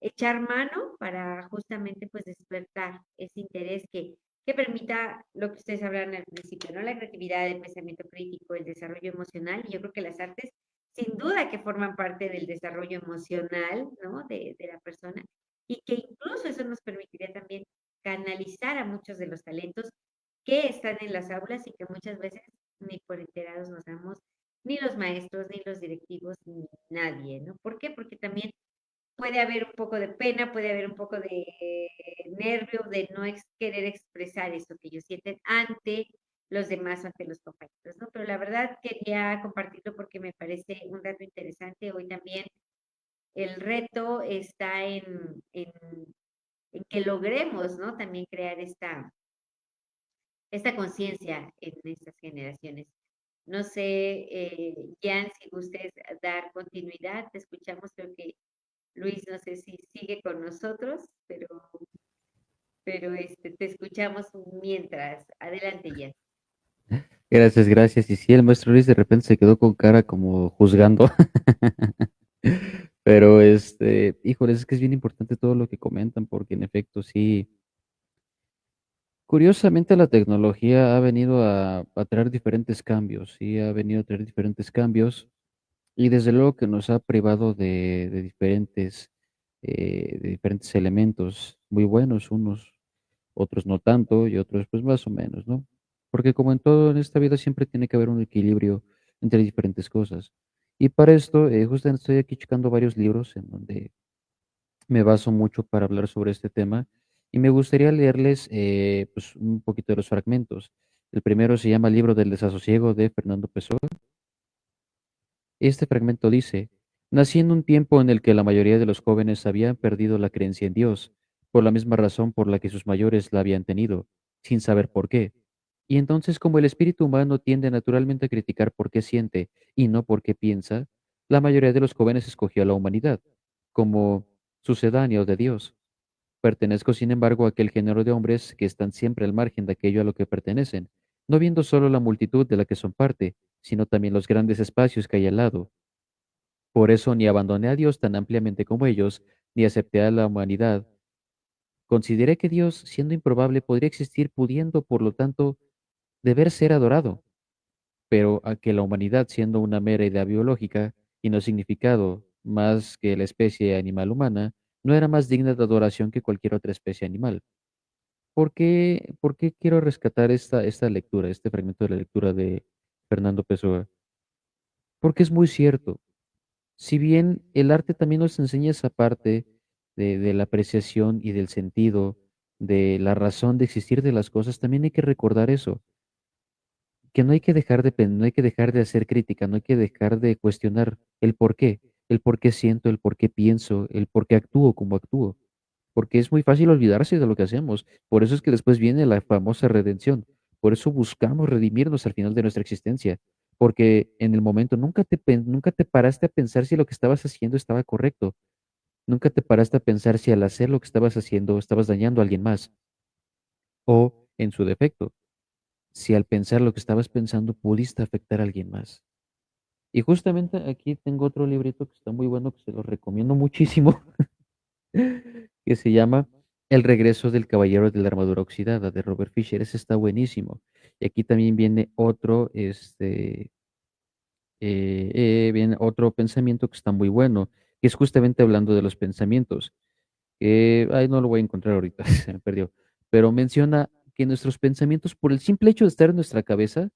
echar mano para justamente pues despertar ese interés que permita lo que ustedes hablaron al principio, ¿no? La creatividad, el pensamiento crítico, el desarrollo emocional. Y yo creo que las artes, sin duda que forman parte del desarrollo emocional, ¿no? De la persona y que incluso eso nos permitiría también canalizar a muchos de los talentos que están en las aulas y que muchas veces ni por enterados nos damos, ni los maestros, ni los directivos, ni nadie, ¿no? ¿Por qué? Porque también puede haber un poco de pena, puede haber un poco de nervio de no querer expresar eso que ellos sienten ante los demás, ante los compañeros, ¿no? Pero la verdad quería compartirlo porque me parece un dato interesante. Hoy también el reto está en que logremos, ¿no? También crear esta conciencia en estas generaciones. No sé, Jan, si gustes dar continuidad, te escuchamos, creo que Luis, no sé si sigue con nosotros, pero pero te escuchamos mientras. Adelante, Jens. Gracias, gracias. Y sí, el maestro Luis de repente se quedó con cara como juzgando. Pero híjole, es que es bien importante todo lo que comentan, porque en efecto, sí, curiosamente la tecnología ha venido a traer diferentes cambios, sí, ha venido a traer diferentes cambios, y desde luego que nos ha privado de diferentes elementos muy buenos, unos, otros no tanto, y otros pues más o menos, ¿no? Porque como en todo en esta vida siempre tiene que haber un equilibrio entre diferentes cosas. Y para esto, justamente estoy aquí checando varios libros en donde me baso mucho para hablar sobre este tema y me gustaría leerles pues, un poquito de los fragmentos. El primero se llama Libro del Desasosiego de Fernando Pessoa. Este fragmento dice, nací en un tiempo en el que la mayoría de los jóvenes habían perdido la creencia en Dios, por la misma razón por la que sus mayores la habían tenido, sin saber por qué. Y entonces, como el espíritu humano tiende naturalmente a criticar por qué siente y no por qué piensa, la mayoría de los jóvenes escogió a la humanidad como sucedáneo de Dios. Pertenezco, sin embargo, a aquel género de hombres que están siempre al margen de aquello a lo que pertenecen, no viendo solo la multitud de la que son parte, sino también los grandes espacios que hay al lado. Por eso ni abandoné a Dios tan ampliamente como ellos, ni acepté a la humanidad. Consideré que Dios, siendo improbable, podría existir pudiendo, por lo tanto, deber ser adorado, pero a que la humanidad, siendo una mera idea biológica y no significado más que la especie animal humana, no era más digna de adoración que cualquier otra especie animal. ¿Por qué quiero rescatar esta lectura, este fragmento de la lectura de Fernando Pessoa? Porque es muy cierto. Si bien el arte también nos enseña esa parte de la apreciación y del sentido, de la razón de existir de las cosas, también hay que recordar eso, que no hay que dejar no hay que dejar de hacer crítica, no hay que dejar de cuestionar el por qué siento, el por qué pienso, el por qué actúo como actúo. Porque es muy fácil olvidarse de lo que hacemos. Por eso es que después viene la famosa redención. Por eso buscamos redimirnos al final de nuestra existencia. Porque en el momento nunca te paraste a pensar si lo que estabas haciendo estaba correcto. Nunca te paraste a pensar si al hacer lo que estabas haciendo estabas dañando a alguien más. O, en su defecto, si al pensar lo que estabas pensando pudiste afectar a alguien más. Y justamente aquí tengo otro librito que está muy bueno, que se lo recomiendo muchísimo, que se llama El regreso del caballero de la armadura oxidada de Robert Fisher. Ese está buenísimo. Y aquí también viene viene otro pensamiento que está muy bueno, que es justamente hablando de los pensamientos. Ay, no lo voy a encontrar ahorita, se me perdió. Pero menciona que nuestros pensamientos, por el simple hecho de estar en nuestra cabeza,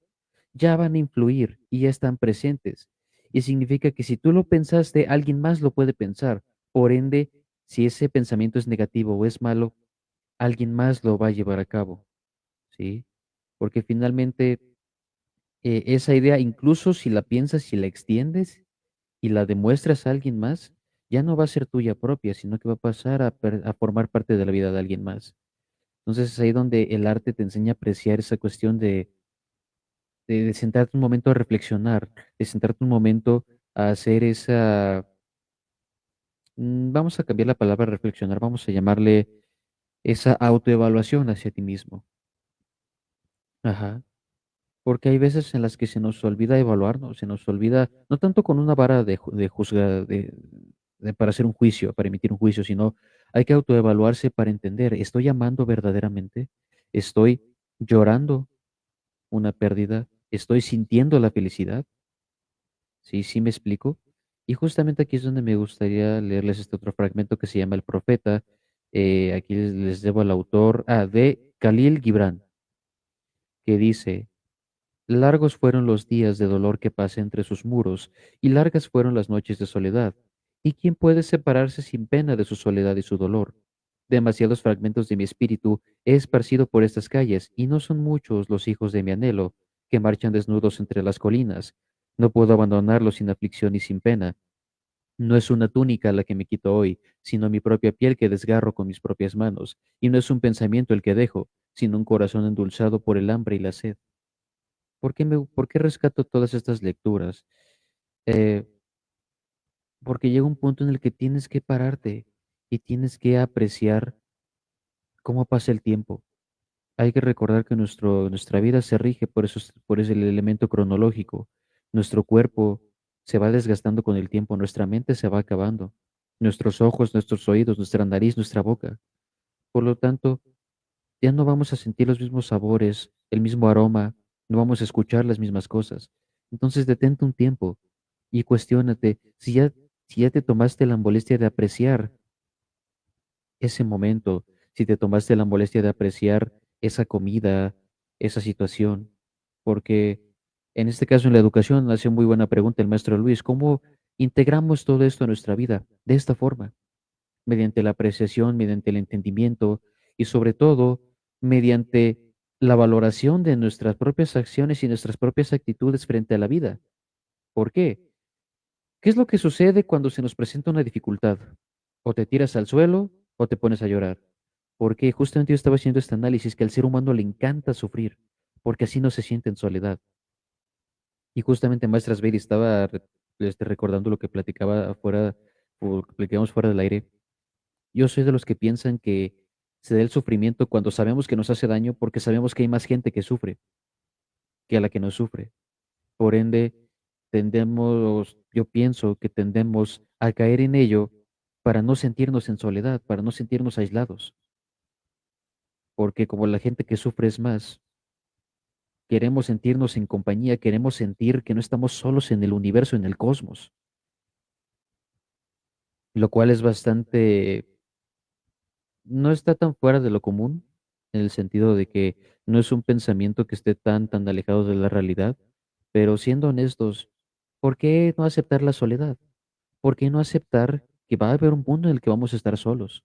ya van a influir y ya están presentes. Y significa que si tú lo pensaste, alguien más lo puede pensar. Por ende, si ese pensamiento es negativo o es malo, alguien más lo va a llevar a cabo, ¿sí? Porque finalmente esa idea, incluso si la piensas y la extiendes y la demuestras a alguien más, ya no va a ser tuya propia, sino que va a pasar a formar parte de la vida de alguien más. Entonces es ahí donde el arte te enseña a apreciar esa cuestión de sentarte un momento a reflexionar, de sentarte un momento a hacer vamos a cambiar la palabra reflexionar, vamos a llamarle esa autoevaluación hacia ti mismo. Ajá. Porque hay veces en las que se nos olvida evaluarnos, se nos olvida, no tanto con una vara de juzgar, para hacer un juicio, para emitir un juicio, sino hay que autoevaluarse para entender, ¿estoy amando verdaderamente? ¿Estoy llorando una pérdida? ¿Estoy sintiendo la felicidad? ¿Sí? ¿Sí me explico? Y justamente aquí es donde me gustaría leerles este otro fragmento que se llama El Profeta. Aquí les debo al autor, de Khalil Gibran, que dice, largos fueron los días de dolor que pasé entre sus muros, y largas fueron las noches de soledad. ¿Y quién puede separarse sin pena de su soledad y su dolor? Demasiados fragmentos de mi espíritu he esparcido por estas calles, y no son muchos los hijos de mi anhelo, que marchan desnudos entre las colinas. No puedo abandonarlos sin aflicción y sin pena. No es una túnica la que me quito hoy, sino mi propia piel que desgarro con mis propias manos, y no es un pensamiento el que dejo, sino un corazón endulzado por el hambre y la sed. ¿Por qué rescato todas estas lecturas? Eh, Porque llega un punto en el que tienes que pararte y tienes que apreciar cómo pasa el tiempo. Hay que recordar que nuestra vida se rige por ese elemento cronológico. Nuestro cuerpo se va desgastando con el tiempo, nuestra mente se va acabando, nuestros ojos, nuestros oídos, nuestra nariz, nuestra boca. Por lo tanto, ya no vamos a sentir los mismos sabores, el mismo aroma, no vamos a escuchar las mismas cosas. Entonces detente un tiempo y cuestiónate si ya te tomaste la molestia de apreciar ese momento, si te tomaste la molestia de apreciar esa comida, esa situación, porque en este caso en la educación hace muy buena pregunta el maestro Luis, ¿cómo integramos todo esto a nuestra vida? De esta forma, mediante la apreciación, mediante el entendimiento y sobre todo mediante la valoración de nuestras propias acciones y nuestras propias actitudes frente a la vida. ¿Por qué? ¿Qué es lo que sucede cuando se nos presenta una dificultad? O te tiras al suelo o te pones a llorar. Porque justamente yo estaba haciendo este análisis que al ser humano le encanta sufrir, porque así no se siente en soledad. Y justamente Maestra Sveiri estaba recordando lo que platicaba afuera, o que platicamos fuera del aire. Yo soy de los que piensan que se da el sufrimiento cuando sabemos que nos hace daño porque sabemos que hay más gente que sufre que a la que no sufre. Por ende, yo pienso que tendemos a caer en ello para no sentirnos en soledad, para no sentirnos aislados, porque como la gente que sufre es más, queremos sentirnos en compañía, queremos sentir que no estamos solos en el universo, en el cosmos, lo cual es bastante, no está tan fuera de lo común, en el sentido de que no es un pensamiento que esté tan alejado de la realidad, pero siendo honestos, ¿por qué no aceptar la soledad? ¿Por qué no aceptar que va a haber un mundo en el que vamos a estar solos?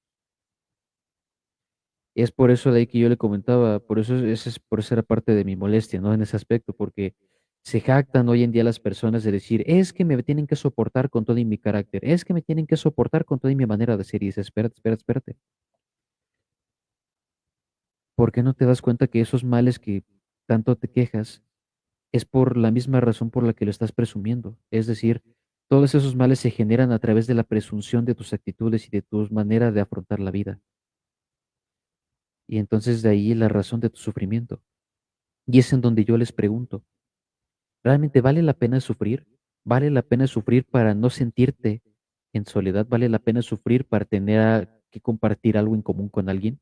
Es por eso de ahí que yo le comentaba, por eso era parte de mi molestia, ¿no? En ese aspecto, porque se jactan hoy en día las personas de decir, es que me tienen que soportar con todo y mi carácter, es que me tienen que soportar con toda mi manera de ser. Y dices, espérate, espérate, espérate. ¿Por qué no te das cuenta que esos males que tanto te quejas es por la misma razón por la que lo estás presumiendo? Es decir, todos esos males se generan a través de la presunción de tus actitudes y de tu manera de afrontar la vida. Y entonces de ahí la razón de tu sufrimiento. Y es en donde yo les pregunto, ¿realmente vale la pena sufrir? ¿Vale la pena sufrir para no sentirte en soledad? ¿Vale la pena sufrir para tener que compartir algo en común con alguien?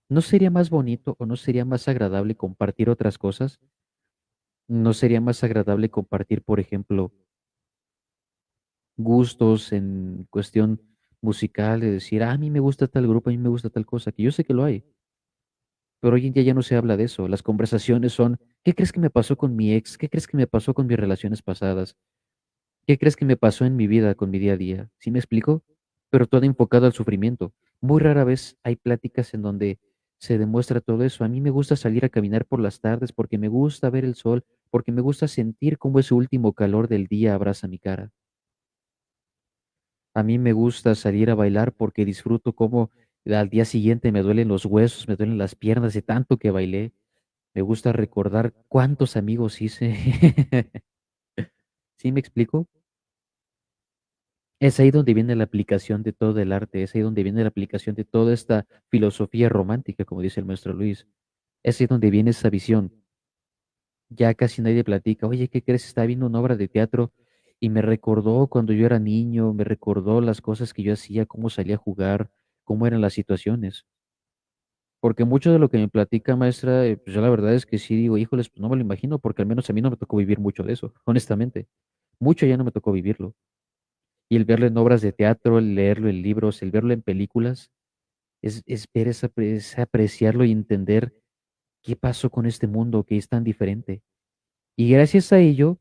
¿No sería más bonito o no sería más agradable compartir otras cosas? ¿No sería más agradable compartir, por ejemplo, gustos en cuestión musical, de decir, "Ah, a mí me gusta tal grupo, a mí me gusta tal cosa", que yo sé que lo hay, pero hoy en día ya no se habla de eso. Las conversaciones son, ¿qué crees que me pasó con mi ex? ¿Qué crees que me pasó con mis relaciones pasadas? ¿Qué crees que me pasó en mi vida, con mi día a día? ¿Sí me explico? Pero todo enfocado al sufrimiento. Muy rara vez hay pláticas en donde se demuestra todo eso. A mí me gusta salir a caminar por las tardes porque me gusta ver el sol, porque me gusta sentir cómo ese último calor del día abraza mi cara. A mí me gusta salir a bailar porque disfruto cómo al día siguiente me duelen los huesos, me duelen las piernas de tanto que bailé. Me gusta recordar cuántos amigos hice. ¿Sí me explico? Es ahí donde viene la aplicación de todo el arte, es ahí donde viene la aplicación de toda esta filosofía romántica, como dice el maestro Luis. Es ahí donde viene esa visión. Ya casi nadie platica, oye, ¿qué crees? Estaba viendo una obra de teatro y me recordó cuando yo era niño, me recordó las cosas que yo hacía, cómo salía a jugar, cómo eran las situaciones. Porque mucho de lo que me platica, maestra, pues yo la verdad es que sí digo, híjoles, pues no me lo imagino, porque al menos a mí no me tocó vivir mucho de eso, honestamente. Mucho ya no me tocó vivirlo. Y el verlo en obras de teatro, el leerlo en libros, el verlo en películas, es ver es apreciarlo y entender qué pasó con este mundo que es tan diferente. Y gracias a ello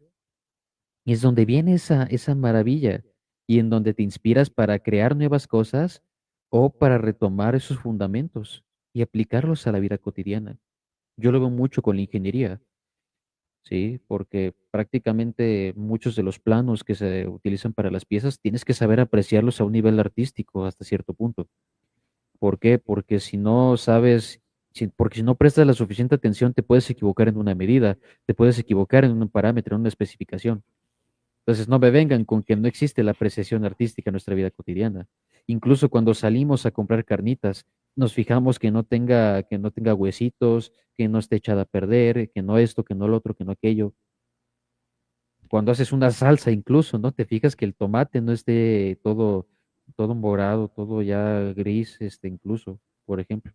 es donde viene esa maravilla y en donde te inspiras para crear nuevas cosas o para retomar esos fundamentos y aplicarlos a la vida cotidiana. Yo lo veo mucho con la ingeniería, ¿sí? Porque prácticamente muchos de los planos que se utilizan para las piezas tienes que saber apreciarlos a un nivel artístico hasta cierto punto. ¿Por qué? Porque si no sabes, porque si no prestas la suficiente atención, te puedes equivocar en una medida, te puedes equivocar en un parámetro, en una especificación. Entonces, no me vengan con que no existe la apreciación artística en nuestra vida cotidiana. Incluso cuando salimos a comprar carnitas, nos fijamos que no tenga huesitos, que no esté echada a perder, que no esto, que no lo otro, que no aquello. Cuando haces una salsa incluso, ¿no? Te fijas que el tomate no esté todo morado, todo ya gris, incluso, por ejemplo.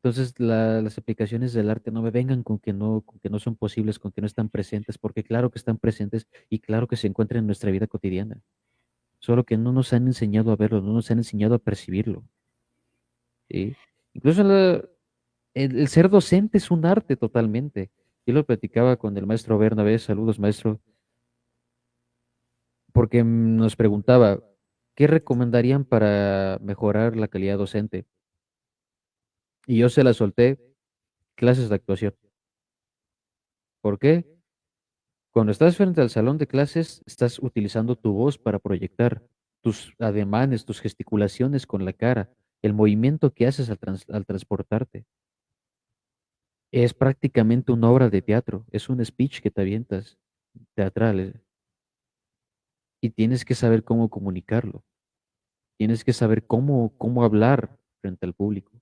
Entonces, las aplicaciones del arte no me vengan con que no son posibles, con que no están presentes, porque claro que están presentes y claro que se encuentran en nuestra vida cotidiana. Solo que no nos han enseñado a verlo, no nos han enseñado a percibirlo, ¿sí? Incluso el ser docente es un arte totalmente. Yo lo platicaba con el maestro Bernabé, saludos maestro, porque nos preguntaba, ¿qué recomendarían para mejorar la calidad docente? Y yo se la solté, clases de actuación. ¿Por qué? Cuando estás frente al salón de clases, estás utilizando tu voz para proyectar tus ademanes, tus gesticulaciones con la cara, el movimiento que haces al transportarte. Es prácticamente una obra de teatro, es un speech que te avientas teatral, y tienes que saber cómo comunicarlo, tienes que saber cómo hablar frente al público,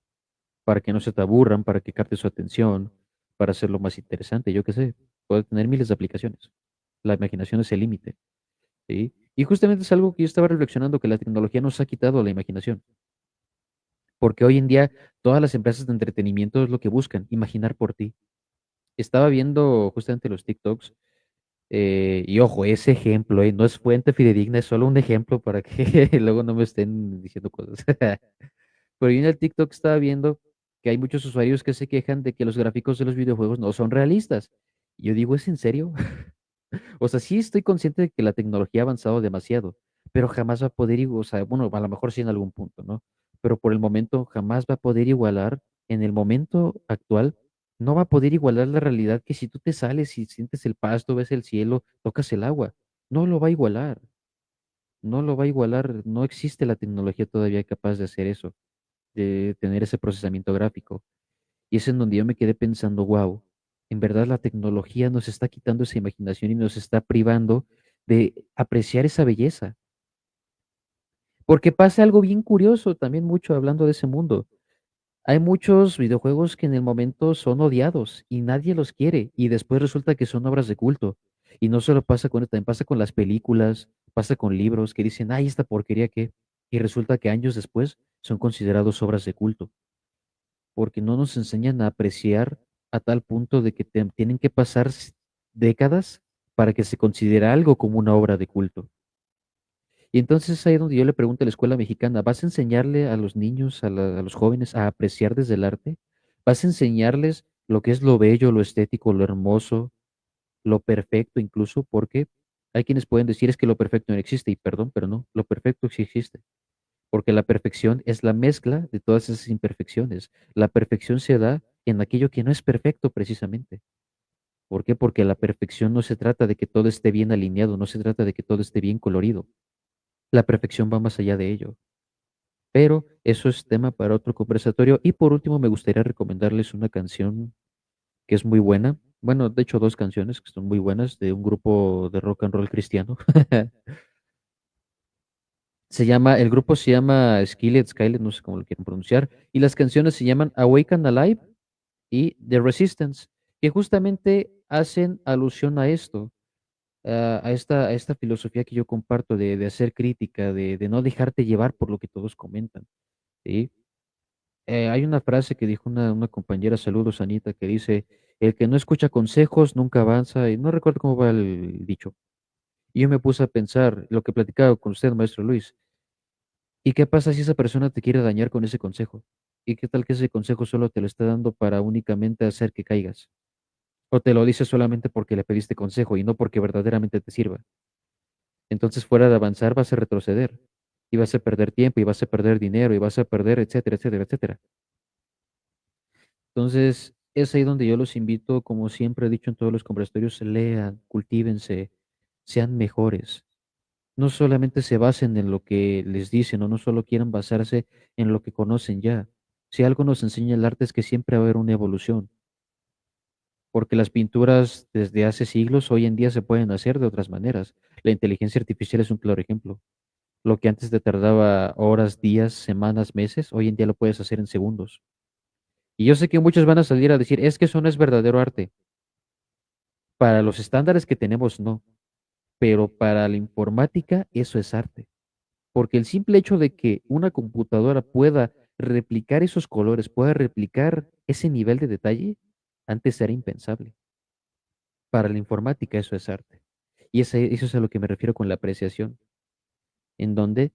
para que no se te aburran, para que capte su atención, para hacerlo más interesante, yo qué sé, puede tener miles de aplicaciones. La imaginación es el límite, ¿sí? Y justamente es algo que yo estaba reflexionando, que la tecnología nos ha quitado la imaginación, porque hoy en día todas las empresas de entretenimiento es lo que buscan, imaginar por ti. Estaba viendo justamente los TikToks. Y ojo, ese ejemplo, no es fuente fidedigna, es solo un ejemplo para que luego no me estén diciendo cosas. Pero yo en el TikTok estaba viendo que hay muchos usuarios que se quejan de que los gráficos de los videojuegos no son realistas. Y yo digo, ¿es en serio? O sea, sí estoy consciente de que la tecnología ha avanzado demasiado, pero jamás va a poder, o sea, bueno, a lo mejor sí en algún punto, ¿no? Pero por el momento jamás va a poder igualar, en el momento actual, no va a poder igualar la realidad que si tú te sales y sientes el pasto, ves el cielo, tocas el agua, no lo va a igualar, no lo va a igualar, no existe la tecnología todavía capaz de hacer eso, de tener ese procesamiento gráfico. Y es en donde yo me quedé pensando, wow, en verdad la tecnología nos está quitando esa imaginación y nos está privando de apreciar esa belleza. Porque pasa algo bien curioso también mucho hablando de ese mundo. Hay muchos videojuegos que en el momento son odiados y nadie los quiere y después resulta que son obras de culto. Y no solo pasa con esto, también pasa con las películas, pasa con libros que dicen, ay, esta porquería que, y resulta que años después son considerados obras de culto, porque no nos enseñan a apreciar a tal punto de que tienen que pasar décadas para que se considere algo como una obra de culto. Y entonces ahí es donde yo le pregunto a la escuela mexicana, ¿vas a enseñarle a los niños, a los jóvenes a apreciar desde el arte? ¿Vas a enseñarles lo que es lo bello, lo estético, lo hermoso, lo perfecto incluso? Porque hay quienes pueden decir es que lo perfecto no existe, y perdón, pero no, lo perfecto sí existe, porque la perfección es la mezcla de todas esas imperfecciones. La perfección se da en aquello que no es perfecto precisamente. ¿Por qué? Porque la perfección no se trata de que todo esté bien alineado, no se trata de que todo esté bien colorido. La perfección va más allá de ello. Pero eso es tema para otro conversatorio. Y por último, me gustaría recomendarles una canción que es muy buena. Bueno, de hecho, dos canciones que son muy buenas de un grupo de rock and roll cristiano. El grupo se llama Skillet, no sé cómo lo quieren pronunciar, y las canciones se llaman Awaken Alive y The Resistance, que justamente hacen alusión a esto, a esta filosofía que yo comparto de hacer crítica, de no dejarte llevar por lo que todos comentan, ¿sí? Hay una frase que dijo una compañera, saludos Anita, que dice, el que no escucha consejos nunca avanza, y no recuerdo cómo va el dicho. Y yo me puse a pensar lo que platicaba con usted, maestro Luis. ¿Y qué pasa si esa persona te quiere dañar con ese consejo? ¿Y qué tal que ese consejo solo te lo está dando para únicamente hacer que caigas? O te lo dice solamente porque le pediste consejo y no porque verdaderamente te sirva. Entonces, fuera de avanzar, vas a retroceder. Y vas a perder tiempo, y vas a perder dinero, y vas a perder, etcétera, etcétera, etcétera. Entonces, es ahí donde yo los invito, como siempre he dicho en todos los conversatorios, lean, cultívense, sean mejores. No solamente se basen en lo que les dicen o no solo quieran basarse en lo que conocen ya. Si algo nos enseña el arte es que siempre va a haber una evolución, porque las pinturas desde hace siglos hoy en día se pueden hacer de otras maneras. La inteligencia artificial es un claro ejemplo. Lo que antes te tardaba horas, días, semanas, meses, hoy en día lo puedes hacer en segundos. Y yo sé que muchos van a salir a decir, es que eso no es verdadero arte. Para los estándares que tenemos, no. Pero para la informática, eso es arte. Porque el simple hecho de que una computadora pueda replicar esos colores, pueda replicar ese nivel de detalle, antes era impensable. Para la informática, eso es arte. Y eso es a lo que me refiero con la apreciación, en donde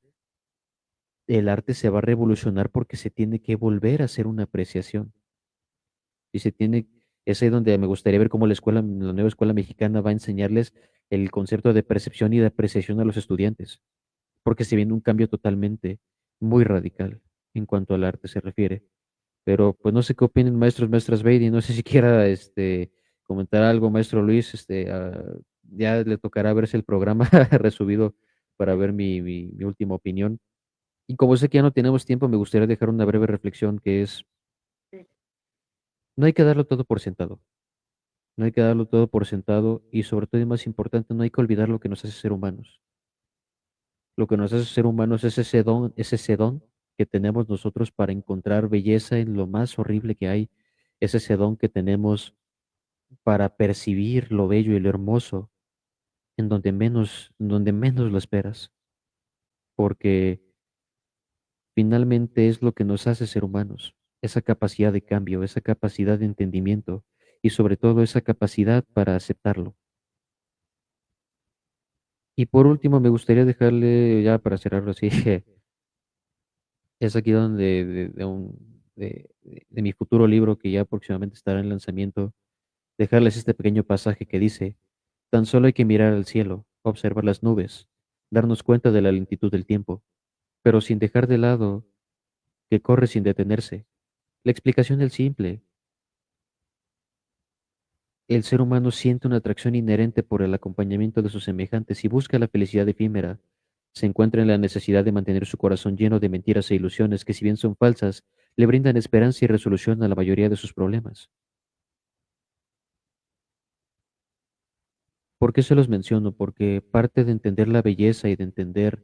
el arte se va a revolucionar porque se tiene que volver a hacer una apreciación. Y se tiene, es ahí donde me gustaría ver cómo la nueva escuela mexicana va a enseñarles el concepto de percepción y de apreciación a los estudiantes, porque se viene un cambio totalmente muy radical en cuanto al arte se refiere. Pero pues no sé qué opinen maestros, maestras Beidi, no sé si quiera comentar algo, maestro Luis, ya le tocará verse el programa resubido para ver mi última opinión. Y como sé que ya no tenemos tiempo, me gustaría dejar una breve reflexión que es, no hay que darlo todo por sentado. No hay que darlo todo por sentado y sobre todo y más importante, no hay que olvidar lo que nos hace ser humanos. Lo que nos hace ser humanos es ese don que tenemos nosotros para encontrar belleza en lo más horrible que hay. Es ese don que tenemos para percibir lo bello y lo hermoso en donde menos lo esperas. Porque finalmente es lo que nos hace ser humanos. Esa capacidad de cambio, esa capacidad de entendimiento y sobre todo esa capacidad para aceptarlo. Y por último, me gustaría dejarle, ya para cerrarlo así, es aquí donde de mi futuro libro que ya próximamente estará en lanzamiento, dejarles este pequeño pasaje que dice, tan solo hay que mirar al cielo, observar las nubes, darnos cuenta de la lentitud del tiempo, pero sin dejar de lado que corre sin detenerse. La explicación es simple. El ser humano siente una atracción inherente por el acompañamiento de sus semejantes y busca la felicidad efímera. Se encuentra en la necesidad de mantener su corazón lleno de mentiras e ilusiones que, si bien son falsas, le brindan esperanza y resolución a la mayoría de sus problemas. ¿Por qué se los menciono? Porque parte de entender la belleza y de entender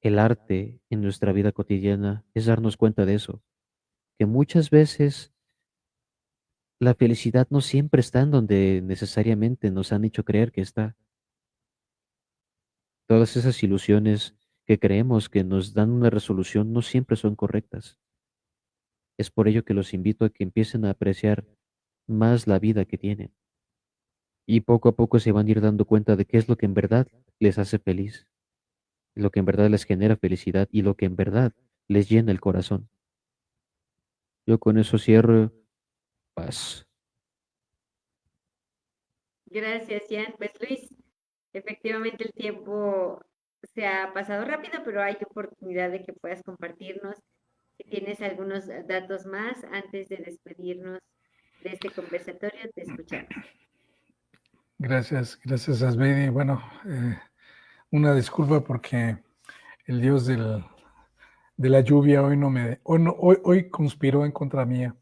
el arte en nuestra vida cotidiana es darnos cuenta de eso, que muchas veces la felicidad no siempre está en donde necesariamente nos han hecho creer que está. Todas esas ilusiones que creemos que nos dan una resolución no siempre son correctas. Es por ello que los invito a que empiecen a apreciar más la vida que tienen y poco a poco se van a ir dando cuenta de qué es lo que en verdad les hace feliz, lo que en verdad les genera felicidad y lo que en verdad les llena el corazón. Yo con eso cierro. Paz. Gracias, Jan. Pues Luis, efectivamente el tiempo se ha pasado rápido, pero hay oportunidad de que puedas compartirnos si tienes algunos datos más antes de despedirnos de este conversatorio. Te escuchamos. Gracias, gracias, Asbedi. Bueno, una disculpa porque el dios de la lluvia hoy no me, hoy, no, hoy conspiró en contra mía.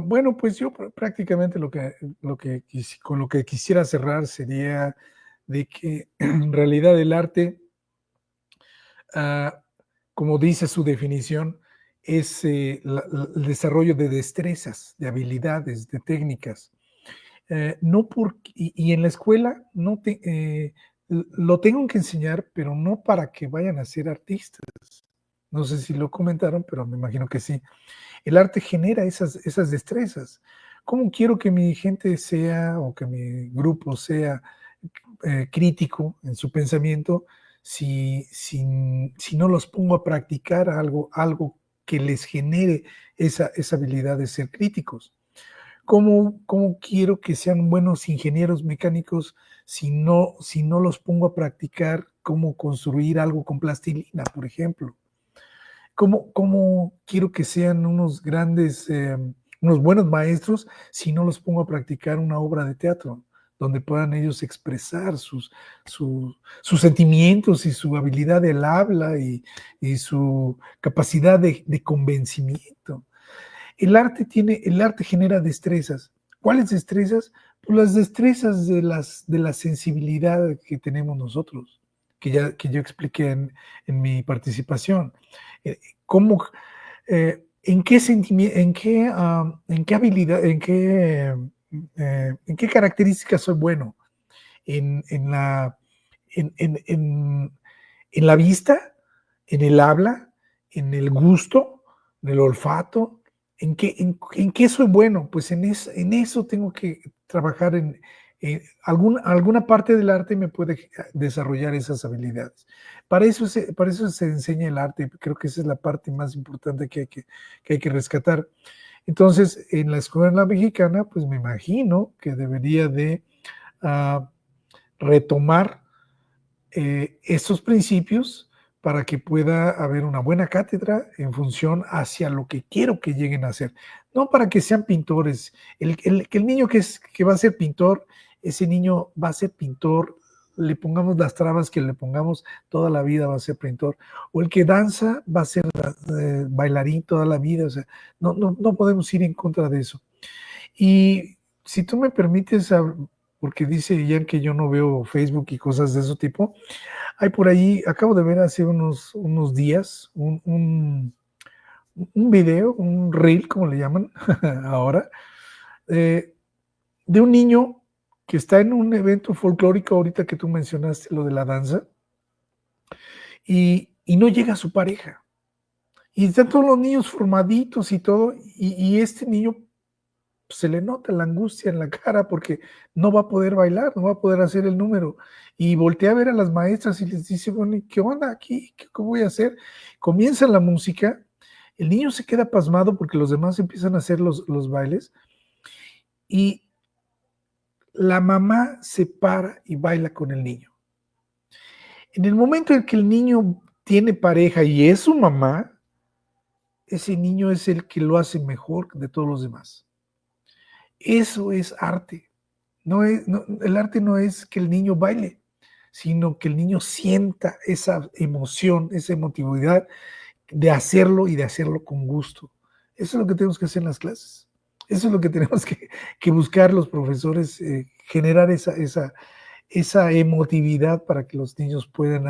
Bueno, pues yo prácticamente con lo que quisiera cerrar sería de que en realidad el arte, ah, como dice su definición, es el desarrollo de destrezas, de habilidades, de técnicas. No y en la escuela lo tengo que enseñar, pero no para que vayan a ser artistas. No sé si lo comentaron, pero me imagino que sí. El arte genera esas destrezas. ¿Cómo quiero que mi gente sea o que mi grupo sea crítico en su pensamiento si no los pongo a practicar algo que les genere esa habilidad de ser críticos? ¿Cómo quiero que sean buenos ingenieros mecánicos si no los pongo a practicar cómo construir algo con plastilina, por ejemplo? ¿Cómo quiero que sean unos buenos maestros si no los pongo a practicar una obra de teatro, donde puedan ellos expresar sus sentimientos y su habilidad del habla y su capacidad de convencimiento? El arte genera destrezas. ¿Cuáles destrezas? Pues las destrezas de la sensibilidad que tenemos nosotros. que yo expliqué en mi participación. ¿Cómo, en qué en qué habilidad, en qué características soy bueno? En la, en en la vista, en el habla, en el gusto, en el olfato. En qué soy bueno? Pues en eso tengo que trabajar alguna parte del arte me puede desarrollar esas habilidades. Para eso se enseña el arte, creo que esa es la parte más importante que hay que rescatar. Entonces, en la escuela mexicana, pues me imagino que debería de uh, retomar estos principios para que pueda haber una buena cátedra en función hacia lo que quiero que lleguen a ser. No para que sean pintores. El niño que va a ser pintor, ese niño va a ser pintor, le pongamos las trabas que le pongamos, toda la vida va a ser pintor. O el que danza va a ser bailarín toda la vida. O sea, no podemos ir en contra de eso. Y si tú me permites, porque dice Ian que yo no veo Facebook y cosas de ese tipo, hay por ahí, acabo de ver hace unos días un video, un reel, como le llaman ahora, eh, de un niño que está en un evento folclórico, ahorita que tú mencionaste lo de la danza, y no llega a su pareja. Y están todos los niños formaditos y todo, y este niño se le nota la angustia en la cara porque no va a poder bailar, no va a poder hacer el número. Y voltea a ver a las maestras y les dice, bueno, ¿qué onda aquí? ¿Qué voy a hacer? Comienza la música, el niño se queda pasmado porque los demás empiezan a hacer los bailes y la mamá se para y baila con el niño. En el momento en que el niño tiene pareja y es su mamá, ese niño es el que lo hace mejor de todos los demás. Eso es arte. El arte no es que el niño baile, sino que el niño sienta esa emoción, esa emotividad de hacerlo y de hacerlo con gusto. Eso es lo que tenemos que hacer en las clases. Eso es lo que tenemos que buscar los profesores, generar esa emotividad para que los niños puedan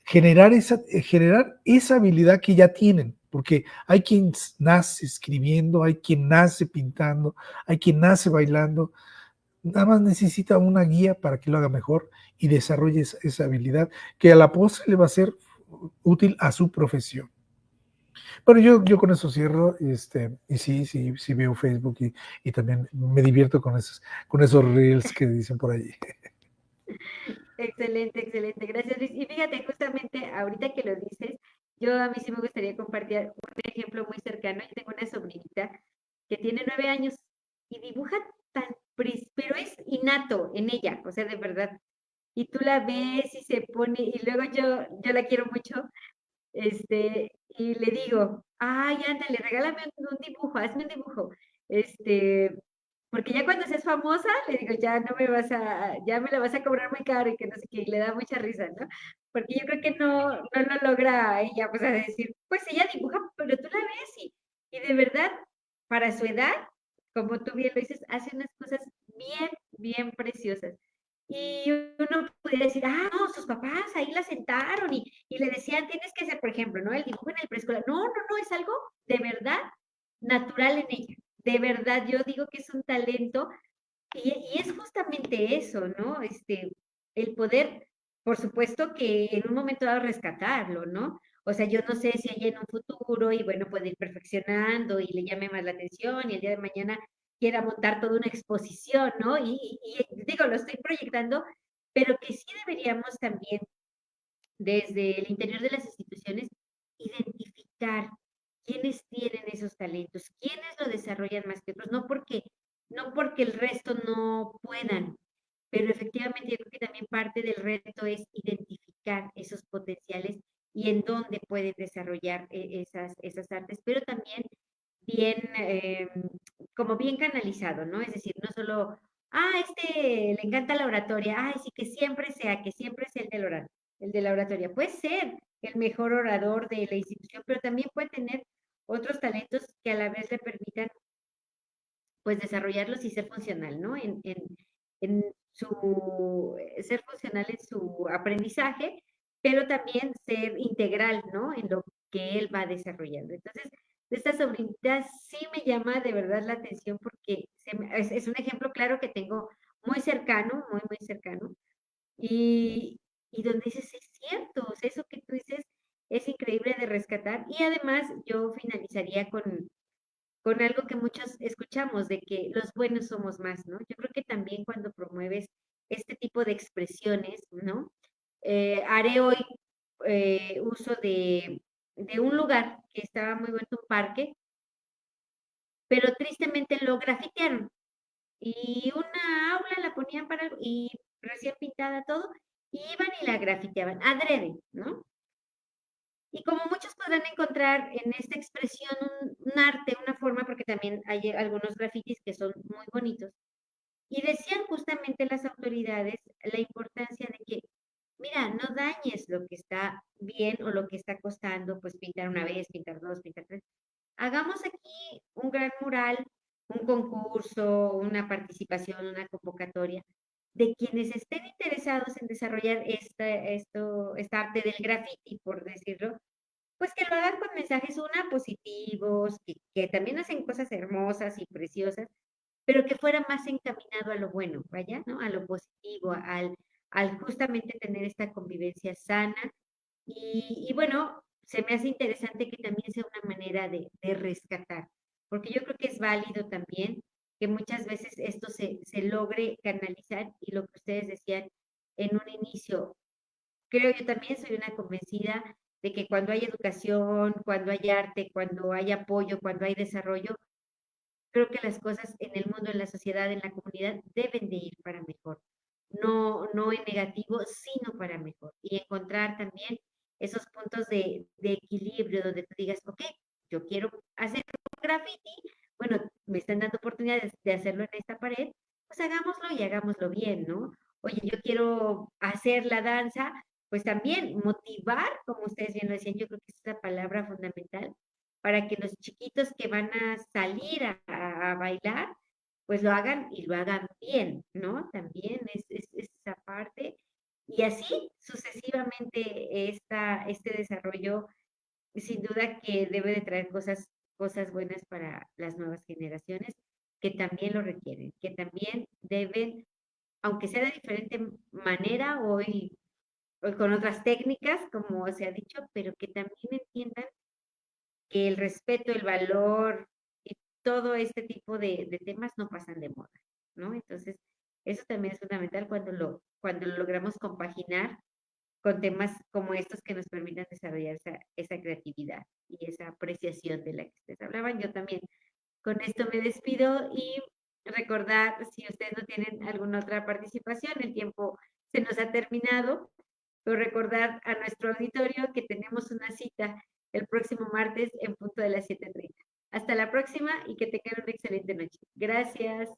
generar esa habilidad que ya tienen, porque hay quien nace escribiendo, hay quien nace pintando, hay quien nace bailando, nada más necesita una guía para que lo haga mejor y desarrolle esa habilidad que a la postre le va a ser útil a su profesión. Bueno, yo con eso cierro, y sí veo Facebook y también me divierto con esos reels que dicen por allí. Excelente, excelente. Gracias, Luis. Y fíjate, justamente ahorita que lo dices, yo a mí sí me gustaría compartir un ejemplo muy cercano. Yo tengo una sobrinita que tiene 9 años y dibuja tan, pero es innato en ella, o sea, de verdad. Y tú la ves y se pone, y luego yo la quiero mucho, y le digo, ay, ándale, regálame un dibujo, hazme un dibujo. Este, porque ya cuando seas famosa, le digo, ya me la vas a cobrar muy caro y que no sé qué, y le da mucha risa, ¿no? Porque yo creo que no lo logra ella, pues a decir, pues ella dibuja, pero tú la ves y de verdad, para su edad, como tú bien lo dices, hace unas cosas bien, bien preciosas. Y uno pudiera decir, ah, no, sus papás ahí la sentaron y le decían, tienes que hacer, por ejemplo, ¿no? El dibujo en el preescolar. No, es algo de verdad natural en ella. De verdad, yo digo que es un talento y es justamente eso, ¿no? El poder, por supuesto que en un momento dado rescatarlo, ¿no? O sea, yo no sé si hay en un futuro y bueno, puede ir perfeccionando y le llame más la atención y el día de mañana quiera montar toda una exposición, ¿no? Y digo, lo estoy proyectando, pero que sí deberíamos también, desde el interior de las instituciones, identificar quiénes tienen esos talentos, quiénes lo desarrollan más que otros, no porque el resto no puedan, pero efectivamente yo creo que también parte del reto es identificar esos potenciales y en dónde pueden desarrollar esas artes, pero también bien, como bien canalizado, ¿no? Es decir, no solo, le encanta la oratoria, sí, que siempre sea el de la oratoria. Puede ser el mejor orador de la institución, pero también puede tener otros talentos que a la vez le permitan pues desarrollarlos y ser funcional, ¿no? En ser funcional en su aprendizaje, pero también ser integral, ¿no? En lo que él va desarrollando. Entonces, de esta sobrinita sí me llama de verdad la atención porque es un ejemplo claro que tengo muy cercano, muy, muy cercano, y, y donde dices, es cierto, o sea, eso que tú dices es increíble de rescatar. Y además yo finalizaría con algo que muchos escuchamos, de que los buenos somos más, ¿no? Yo creo que también cuando promueves este tipo de expresiones, ¿no? Haré hoy uso de un lugar que estaba muy bueno, un parque, pero tristemente lo grafitearon. Y una aula la ponían y recién pintada todo, y iban y la grafiteaban, adrede, ¿no? Y como muchos podrán encontrar en esta expresión un arte, una forma, porque también hay algunos grafitis que son muy bonitos, y decían justamente las autoridades la importancia de que, mira, no dañes lo que está bien o lo que está costando, pues pintar una vez, pintar dos, pintar tres. Hagamos aquí un gran mural, un concurso, una participación, una convocatoria de quienes estén interesados en desarrollar esta arte del graffiti, por decirlo, pues que lo hagan con mensajes, una, positivos, que también hacen cosas hermosas y preciosas, pero que fuera más encaminado a lo bueno, vaya, ¿no? A lo positivo, al justamente tener esta convivencia sana. Y bueno, se me hace interesante que también sea una manera de rescatar, porque yo creo que es válido también que muchas veces esto se logre canalizar y lo que ustedes decían en un inicio, creo yo también soy una convencida de que cuando hay educación, cuando hay arte, cuando hay apoyo, cuando hay desarrollo, creo que las cosas en el mundo, en la sociedad, en la comunidad, deben de ir para mejor. No, no en negativo, sino para mejor. Y encontrar también esos puntos de equilibrio donde tú digas, ok, yo quiero hacer un graffiti, bueno, me están dando oportunidades de hacerlo en esta pared, pues hagámoslo y hagámoslo bien, ¿no? Oye, yo quiero hacer la danza, pues también motivar, como ustedes bien lo decían, yo creo que es la palabra fundamental, para que los chiquitos que van a salir a bailar, pues lo hagan y lo hagan bien, ¿no? También es esa parte. Y así sucesivamente este desarrollo, sin duda que debe de traer cosas buenas para las nuevas generaciones que también lo requieren, que también deben, aunque sea de diferente manera hoy con otras técnicas, como se ha dicho, pero que también entiendan que el respeto, el valor y todo este tipo de temas no pasan de moda, ¿no? Entonces, eso también es fundamental cuando lo logramos compaginar con temas como estos que nos permitan desarrollar esa creatividad y esa apreciación de la que ustedes hablaban. Yo también con esto me despido y recordar, si ustedes no tienen alguna otra participación, el tiempo se nos ha terminado, pero recordar a nuestro auditorio que tenemos una cita el próximo martes en punto de las 7:30. Hasta la próxima y que tengan una excelente noche. Gracias.